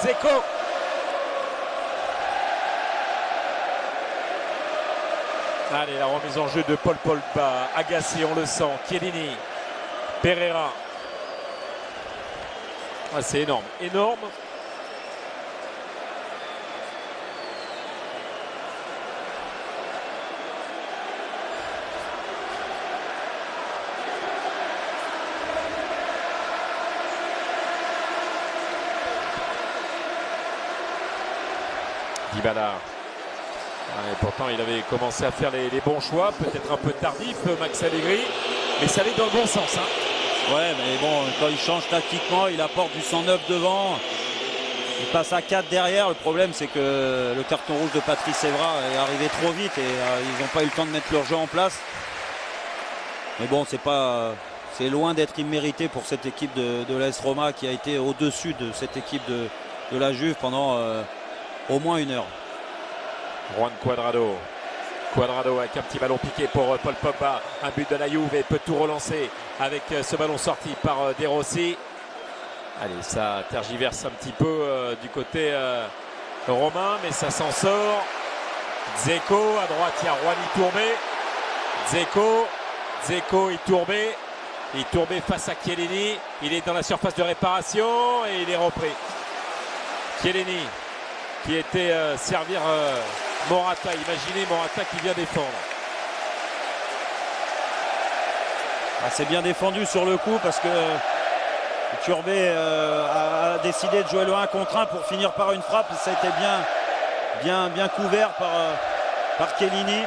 Allez, la remise en jeu de Paul Pogba, agacé, on le sent. Chiellini, Pereira. Ah, c'est énorme. Dybala. Et pourtant, il avait commencé à faire les bons choix, peut-être un peu tardif, Max Allegri, mais ça allait dans le bon sens. Hein. Ouais, mais bon, quand il change tactiquement, il apporte du 109 devant. Il passe à 4 derrière. Le problème, c'est que le carton rouge de Patrice Evra est arrivé trop vite et ils n'ont pas eu le temps de mettre leur jeu en place. Mais bon, c'est loin d'être immérité pour cette équipe de l'AS Roma qui a été au-dessus de cette équipe de la Juve pendant au moins 1 heure. Juan Cuadrado avec un petit ballon piqué pour Paul Pogba. Un but de la Juve et peut tout relancer avec ce ballon sorti par De Rossi. Allez, ça tergiverse un petit peu du côté romain, mais ça s'en sort. Dzeko, à droite il y a Juani Tourbé. Dzeko et Tourbé face à Chiellini. Il est dans la surface de réparation et il est repris. Chiellini qui était servir Morata. Imaginez Morata qui vient défendre. C'est bien défendu sur le coup parce que Tourbé a décidé de jouer le 1 contre 1 pour finir par une frappe. Ça a été bien couvert par Chiellini.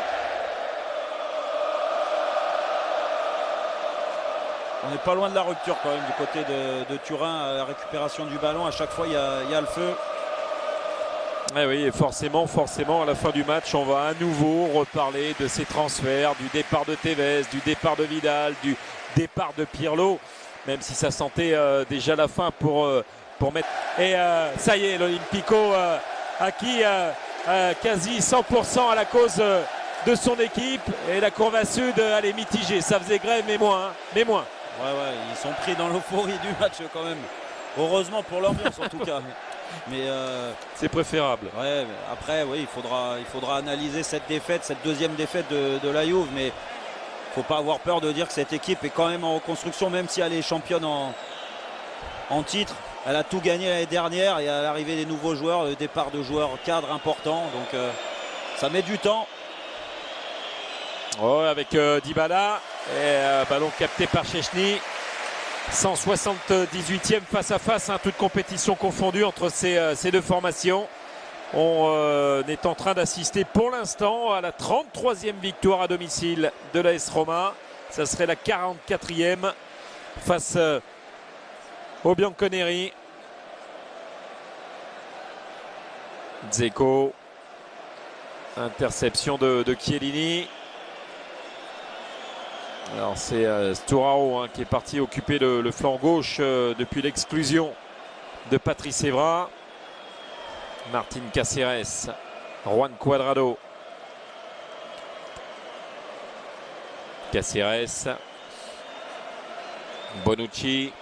On n'est pas loin de la rupture quand même du côté de Turin. La récupération du ballon, à chaque fois il y a le feu. Eh oui, et forcément, à la fin du match, on va à nouveau reparler de ces transferts, du départ de Tevez, du départ de Vidal, du départ de Pirlo, même si ça sentait déjà la fin pour mettre... Et ça y est, l'Olympico acquis quasi 100% à la cause de son équipe. Et la courbe sud, elle est mitigée. Ça faisait grève, mais moins. Ouais, ils sont pris dans l'euphorie du match quand même. Heureusement pour l'ambiance en tout cas. Mais c'est préférable. Ouais, après, oui, il faudra analyser cette défaite, cette deuxième défaite de la Juve. Mais il ne faut pas avoir peur de dire que cette équipe est quand même en reconstruction, même si elle est championne en titre. Elle a tout gagné l'année dernière et à l'arrivée des nouveaux joueurs, le départ de joueurs cadres importants. Donc ça met du temps. Oh, avec Dybala et ballon capté par Szczęsny. 178e face à face, hein, toute compétition confondue entre ces deux formations. On est en train d'assister pour l'instant à la 33e victoire à domicile de l'AS Roma. Ça serait la 44e face au Bianconeri. Dzeko. Interception de Chiellini. Alors c'est Sturaro hein, qui est parti occuper le flanc gauche depuis l'exclusion de Patrice Evra. Martin Cáceres, Juan Cuadrado. Cáceres, Bonucci.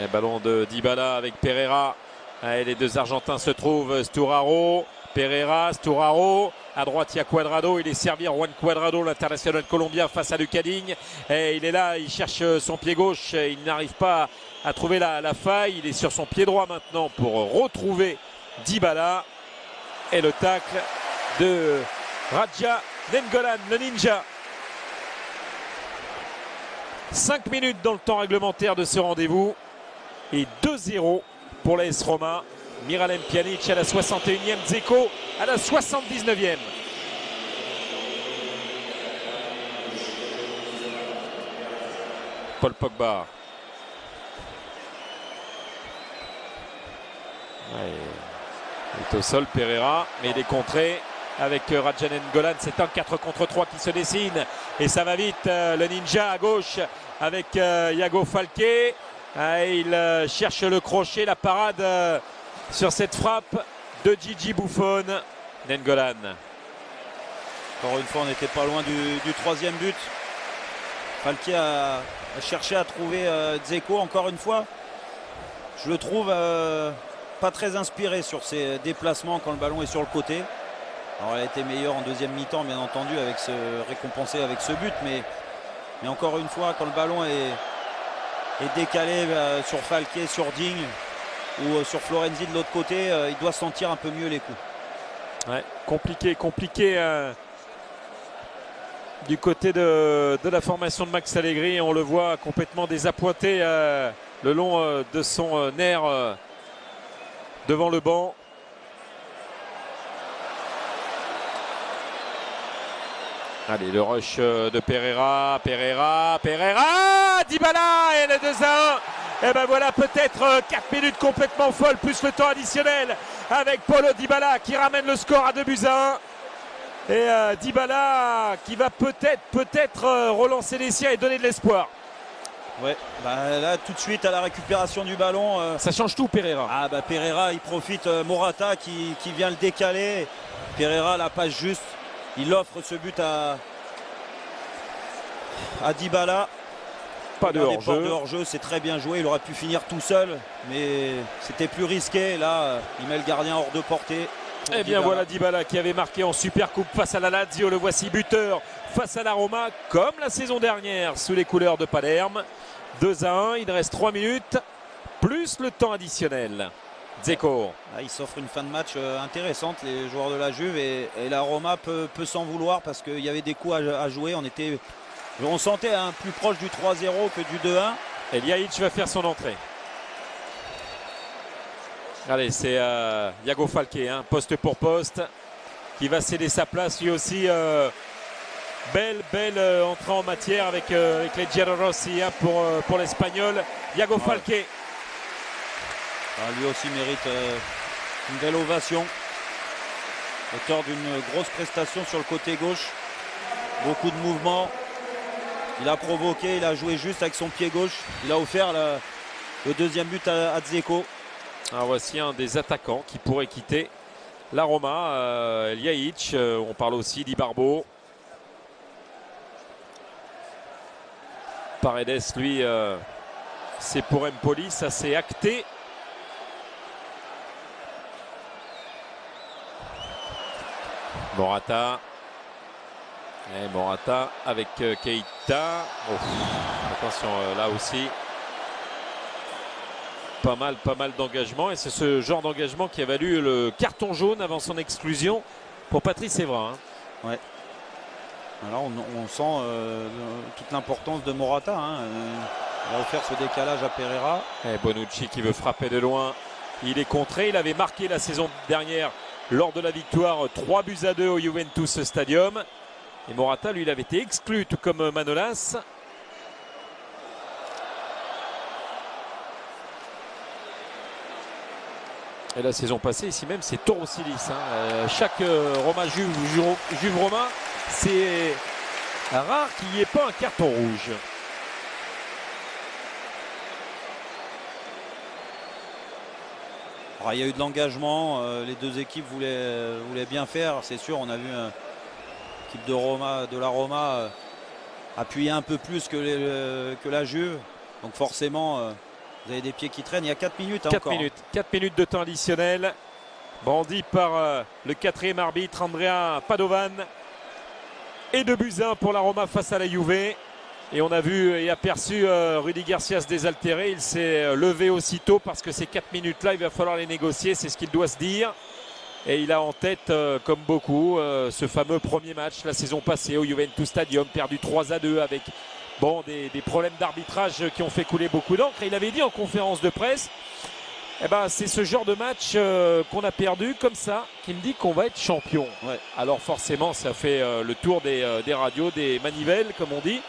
Et ballon de Dybala avec Pereira. Et les deux Argentins se trouvent. Sturaro, Pereira, Sturaro. À droite, il y a Cuadrado. Il est servi à Juan Cuadrado, l'international colombien, face à Lucas Digne. Et il est là, il cherche son pied gauche. Il n'arrive pas à trouver la faille. Il est sur son pied droit maintenant pour retrouver Dybala. Et le tacle de Radja Nainggolan, le ninja. 5 minutes dans le temps réglementaire de ce rendez-vous. Et 2-0 pour l'AS Roma. Miralem Pjanic à la 61e, Dzeko à la 79e. Paul Pogba. Ouais, il est au sol, Pereira, mais il est contré avec Radja Nainggolan. C'est un 4 contre 3 qui se dessine. Et ça va vite, le ninja à gauche avec Iago Falqué. Il cherche le crochet, la parade sur cette frappe de Gigi Buffon. Nainggolan. Encore une fois, on n'était pas loin du troisième but. Falqué a cherché à trouver Dzeko encore une fois. Je le trouve pas très inspiré sur ses déplacements quand le ballon est sur le côté. Alors elle a été meilleure en deuxième mi-temps, bien entendu, récompensée avec ce but. Mais encore une fois, quand le ballon est décalé sur Falqué, sur Digne ou sur Florenzi de l'autre côté, il doit sentir un peu mieux les coups. Ouais, compliqué du côté de la formation de Max Allegri. On le voit complètement désappointé le long de son nerf devant le banc. Allez, le rush de Pereira, Dybala et le 2-1. Et ben voilà, peut-être 4 minutes complètement folles, plus le temps additionnel avec Paulo Dybala qui ramène le score à 2-1. Et Dybala qui va peut-être relancer les siens et donner de l'espoir. Ouais, bah là tout de suite à la récupération du ballon. Ça change tout, Pereira. Ah bah Pereira, il profite, Morata qui vient le décaler. Pereira, la passe juste. Il offre ce but à Dybala. Pas de hors-jeu. C'est très bien joué. Il aurait pu finir tout seul, mais c'était plus risqué. Là, il met le gardien hors de portée. Et bien voilà Dybala qui avait marqué en Supercoupe face à la Lazio. Le voici buteur face à la Roma, comme la saison dernière, sous les couleurs de Palerme. 2-1. Il reste 3 minutes, plus le temps additionnel. Dzeko. Il s'offre une fin de match intéressante, les joueurs de la Juve, et la Roma peut s'en vouloir parce qu'il y avait des coups à jouer. On sentait plus proche du 3-0 que du 2-1. Et Ljajic va faire son entrée. Allez, c'est Iago Falqué, poste pour poste, qui va céder sa place lui aussi. Belle entrée en matière avec les Giallorossi pour l'Espagnol. Iago Falqué. Lui aussi mérite une belle ovation. Auteur d'une grosse prestation sur le côté gauche. Beaucoup de mouvements. Il a provoqué, il a joué juste avec son pied gauche. Il a offert le deuxième but à Dzeko. Alors voici un des attaquants qui pourrait quitter la Roma, Ljajic. On parle aussi d'Ibarbo. Paredes, lui, c'est pour Empoli, ça c'est acté. Morata. Et Morata avec Keita. Oh, attention, là aussi. Pas mal d'engagement. Et c'est ce genre d'engagement qui a valu le carton jaune avant son exclusion pour Patrice Evra. Ouais. Alors on sent toute l'importance de Morata. Il a offert ce décalage à Pereira. Et Bonucci qui veut frapper de loin. Il est contré. Il avait marqué la saison dernière lors de la victoire 3-2 au Juventus Stadium. Et Morata, lui, il avait été exclu, tout comme Manolas. Et la saison passée, ici même, c'est Torosilis. Chaque Roma Juve Roma, c'est rare qu'il n'y ait pas un carton rouge. Alors, il y a eu de l'engagement. Les deux équipes voulaient bien faire. C'est sûr, on a vu l'équipe de la Roma appuyer un peu plus que la Juve. Donc forcément, vous avez des pieds qui traînent. Il y a 4 minutes encore. 4 minutes de temps additionnel. Brandi par le quatrième arbitre, Andrea Padovan. Et 2-1 pour la Roma face à la Juve. Et on a vu et aperçu Rudy Garcia se désaltérer. Il s'est levé aussitôt parce que ces 4 minutes-là, il va falloir les négocier. C'est ce qu'il doit se dire. Et il a en tête, comme beaucoup, ce fameux premier match la saison passée au Juventus Stadium, perdu 3-2 avec des problèmes d'arbitrage qui ont fait couler beaucoup d'encre. Et il avait dit en conférence de presse, c'est ce genre de match qu'on a perdu comme ça, qui me dit qu'on va être champion. Ouais. Alors forcément, ça fait le tour des radios, des manivelles, comme on dit.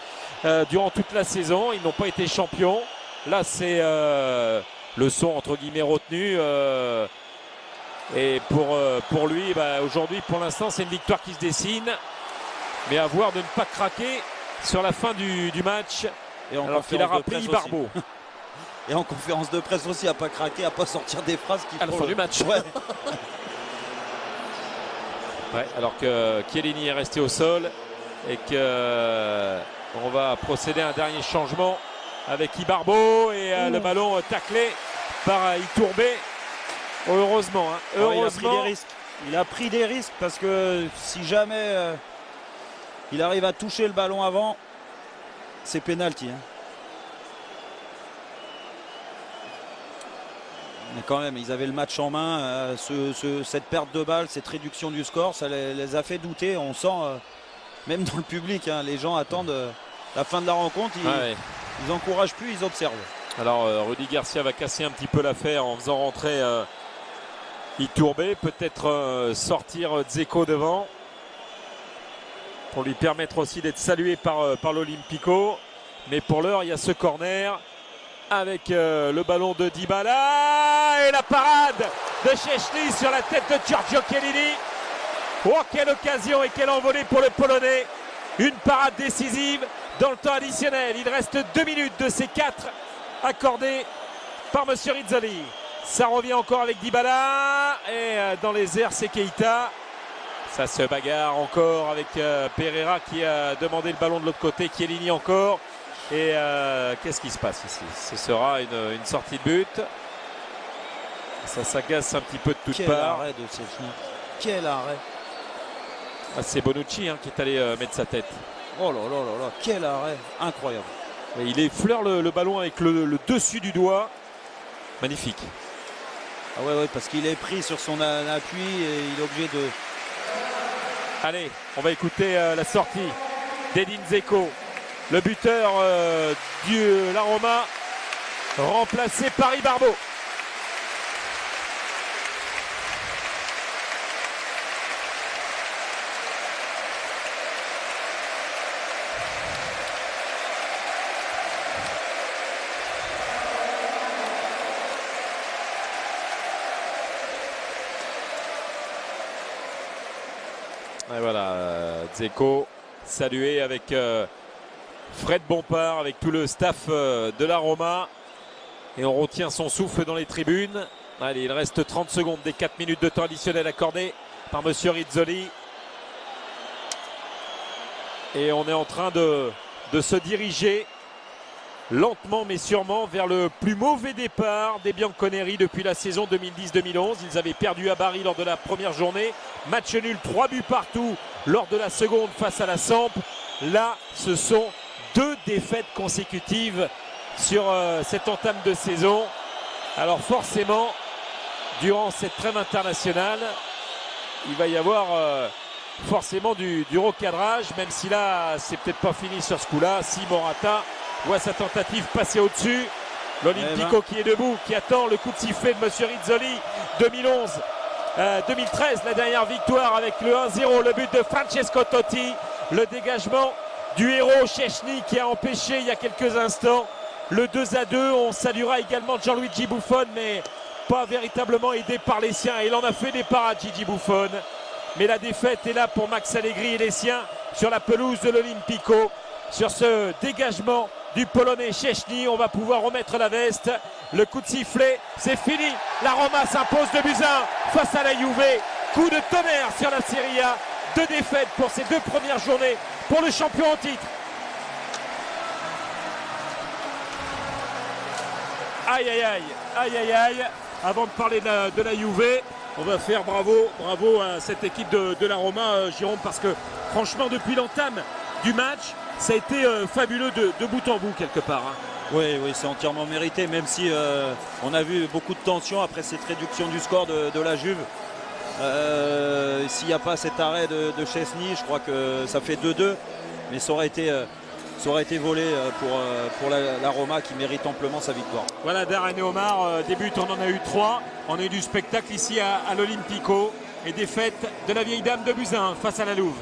Durant toute la saison, ils n'ont pas été champions. Là, c'est le son entre guillemets retenu. Et pour lui, aujourd'hui, pour l'instant, c'est une victoire qui se dessine. Mais à voir de ne pas craquer sur la fin du match. Et alors qu'il a rappelé Ibarbo. Et en conférence de presse aussi, à pas craquer, à pas sortir des phrases qui à la fin du match. Ouais. Ouais, alors que Chiellini est resté au sol et que on va procéder à un dernier changement avec Ibarbo et le ballon taclé par Iturbe. Heureusement, heureusement. Il a pris des risques parce que si jamais il arrive à toucher le ballon avant, c'est penalty. Mais quand même, ils avaient le match en main. Cette perte de balle, cette réduction du score, ça les a fait douter. On sent, même dans le public, les gens attendent la fin de la rencontre. Ils n'encouragent plus, ils observent. Alors, Rudy Garcia va casser un petit peu l'affaire en faisant rentrer Iturbe. Peut-être sortir Dzeko devant pour lui permettre aussi d'être salué par l'Olympico. Mais pour l'heure, il y a ce corner avec le ballon de Dybala et la parade de Szczęsny sur la tête de Giorgio Chiellini. Oh, quelle occasion et quelle envolée pour le Polonais. Une parade décisive dans le temps additionnel. Il reste 2 minutes de ces 4 accordés par Monsieur Rizzoli. Ça revient encore avec Dybala et dans les airs c'est Keita. Ça se bagarre encore avec Pereira qui a demandé le ballon de l'autre côté. Chiellini encore. Et qu'est-ce qui se passe ici? Ce sera une sortie de but. Ça s'agace un petit peu de toutes parts. Quel arrêt de Szczęsny. Quel arrêt. C'est Bonucci qui est allé mettre sa tête. Oh là là là là, quel arrêt. Incroyable. Et il effleure le ballon avec le dessus du doigt. Magnifique. Ah ouais, parce qu'il est pris sur son appui et il est obligé de... Allez, on va écouter la sortie d'Edin Dzeko. Le buteur de la Roma, remplacé par Ibarbo. Et voilà, Dzeko salué avec Fred Bompard, avec tout le staff de la Roma. Et on retient son souffle dans les tribunes. Allez, il reste 30 secondes des 4 minutes de temps additionnel accordé par Monsieur Rizzoli. Et on est en train de se diriger lentement mais sûrement vers le plus mauvais départ des Bianconeri depuis la saison 2010-2011. Ils avaient perdu à Bari lors de la première journée. Match nul, 3 buts partout lors de la seconde face à la Samp. Là, ce sont 2 défaites consécutives sur cette entame de saison. Alors forcément, durant cette trêve internationale, il va y avoir forcément du recadrage, même si là, c'est peut-être pas fini sur ce coup-là. Si Morata voit sa tentative passer au-dessus, l'Olympico qui est debout, qui attend le coup de sifflet de Monsieur Rizzoli. 2013, la dernière victoire avec le 1-0, le but de Francesco Totti, le dégagement du héros Szczęsny qui a empêché il y a quelques instants le 2-2. On saluera également Gianluigi Buffon, mais pas véritablement aidé par les siens. Il en a fait des parades, Gigi Buffon. Mais la défaite est là pour Max Allegri et les siens sur la pelouse de l'Olympico. Sur ce dégagement du Polonais Szczęsny, on va pouvoir remettre la veste. Le coup de sifflet, c'est fini. La Roma s'impose 2-1 face à la Juve. Coup de tonnerre sur la Serie A. 2 défaites pour ces 2 premières journées pour le champion en titre. Aïe aïe aïe, aïe aïe aïe. Avant de parler de la Juve, on va faire bravo à cette équipe de la Roma, Jérôme, parce que franchement depuis l'entame du match, ça a été fabuleux de bout en bout quelque part. Hein. Oui, c'est entièrement mérité, même si on a vu beaucoup de tension après cette réduction du score de la Juve. S'il n'y a pas cet arrêt de Szczęsny, je crois que ça fait 2-2, mais ça aurait été volé pour la Roma qui mérite amplement sa victoire. Voilà, Darren et Omar débutent, on en a eu 3. On a eu du spectacle ici à l'Olympico et défaite de la vieille dame de Buzyn face à la Louve.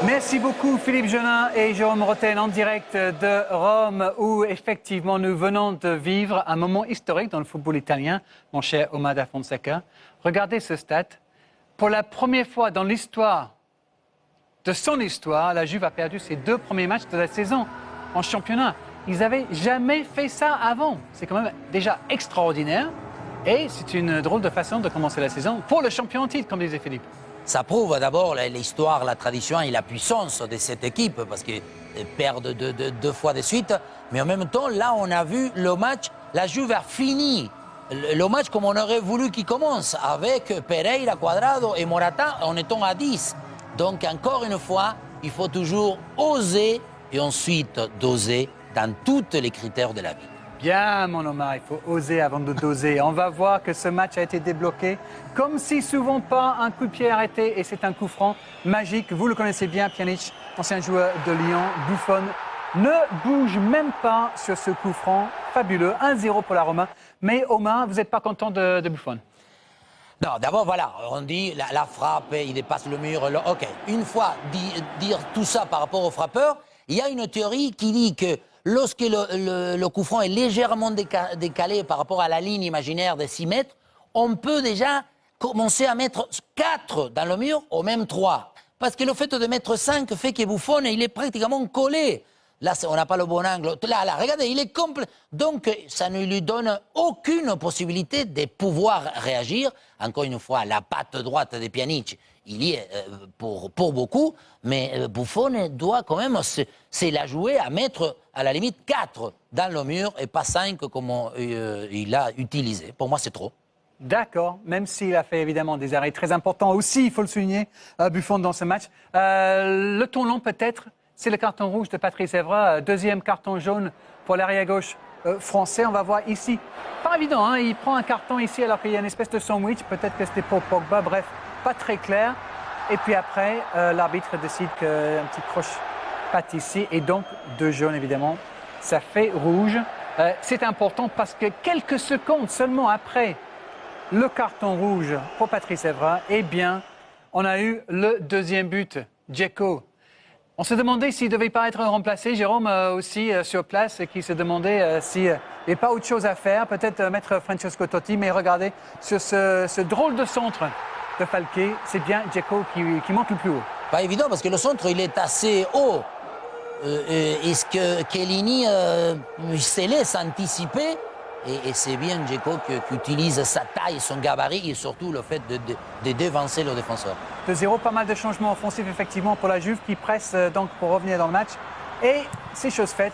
Merci beaucoup Philippe Genin et Jérôme Roten en direct de Rome où effectivement nous venons de vivre un moment historique dans le football italien, mon cher Omar Da Fonseca. Regardez ce stade. Pour la première fois dans l'histoire de son histoire, la Juve a perdu ses 2 premiers matchs de la saison en championnat. Ils n'avaient jamais fait ça avant. C'est quand même déjà extraordinaire et c'est une drôle de façon de commencer la saison pour le champion en titre, comme disait Philippe. Ça prouve d'abord l'histoire, la tradition et la puissance de cette équipe parce qu'ils perdent 2 fois de suite. Mais en même temps, là, on a vu le match, la Juve a fini le match comme on aurait voulu qu'il commence avec Pereira, Cuadrado et Morata en étant à 10. Donc encore une fois, il faut toujours oser et ensuite doser dans tous les critères de la vie. Bien, mon Omar, il faut oser avant de doser. On va voir que ce match a été débloqué comme si souvent pas, un coup de pied arrêté et c'est un coup franc magique. Vous le connaissez bien, Pjanic, ancien joueur de Lyon. Buffon ne bouge même pas sur ce coup franc fabuleux. 1-0 pour la Roma. Mais Omar, vous n'êtes pas content de Buffon? Non, d'abord, voilà, on dit la frappe, il dépasse le mur. OK, une fois dire tout ça par rapport au frappeur, il y a une théorie qui dit que lorsque le coup franc est légèrement décalé par rapport à la ligne imaginaire de 6 mètres, on peut déjà commencer à mettre 4 dans le mur ou même 3. Parce que le fait de mettre 5 fait que Buffon, il est pratiquement collé. Là, on n'a pas le bon angle. Là, regardez, il est complet. Donc, ça ne lui donne aucune possibilité de pouvoir réagir. Encore une fois, la patte droite de Pjanic, il y est pour beaucoup. Mais Buffon doit quand même se la jouer à mettre à la limite 4 dans le mur et pas 5 comme il a utilisé. Pour moi, c'est trop. D'accord, même s'il a fait évidemment des arrêts très importants aussi, il faut le souligner, Buffon dans ce match. Le ton long peut-être, c'est le carton rouge de Patrice Evra, 2e carton jaune pour l'arrière-gauche français. On va voir ici, pas évident, hein, il prend un carton ici alors qu'il y a une espèce de sandwich, peut-être que c'était pour Pogba, bref, pas très clair. Et puis après, l'arbitre décide qu'un petit croche-patte ici et donc 2 jaunes évidemment, ça fait rouge. C'est important parce que quelques secondes seulement après le carton rouge pour Patrice Evra, eh bien, on a eu le 2e but, Dzeko. On se demandait s'il ne devait pas être remplacé. Jérôme aussi sur place qui se demandait s'il n'y avait pas autre chose à faire. Peut-être mettre Francesco Totti. Mais regardez, sur ce drôle de centre de Falquet, c'est bien Dzeko qui monte le plus haut. Pas évident parce que le centre, il est assez haut. Est-ce que Chiellini se laisse anticiper? Et c'est bien Dzeko qui utilise sa taille, son gabarit et surtout le fait de devancer le défenseur. 2-0, pas mal de changements offensifs effectivement pour la Juve qui presse donc pour revenir dans le match. Et c'est chose faite.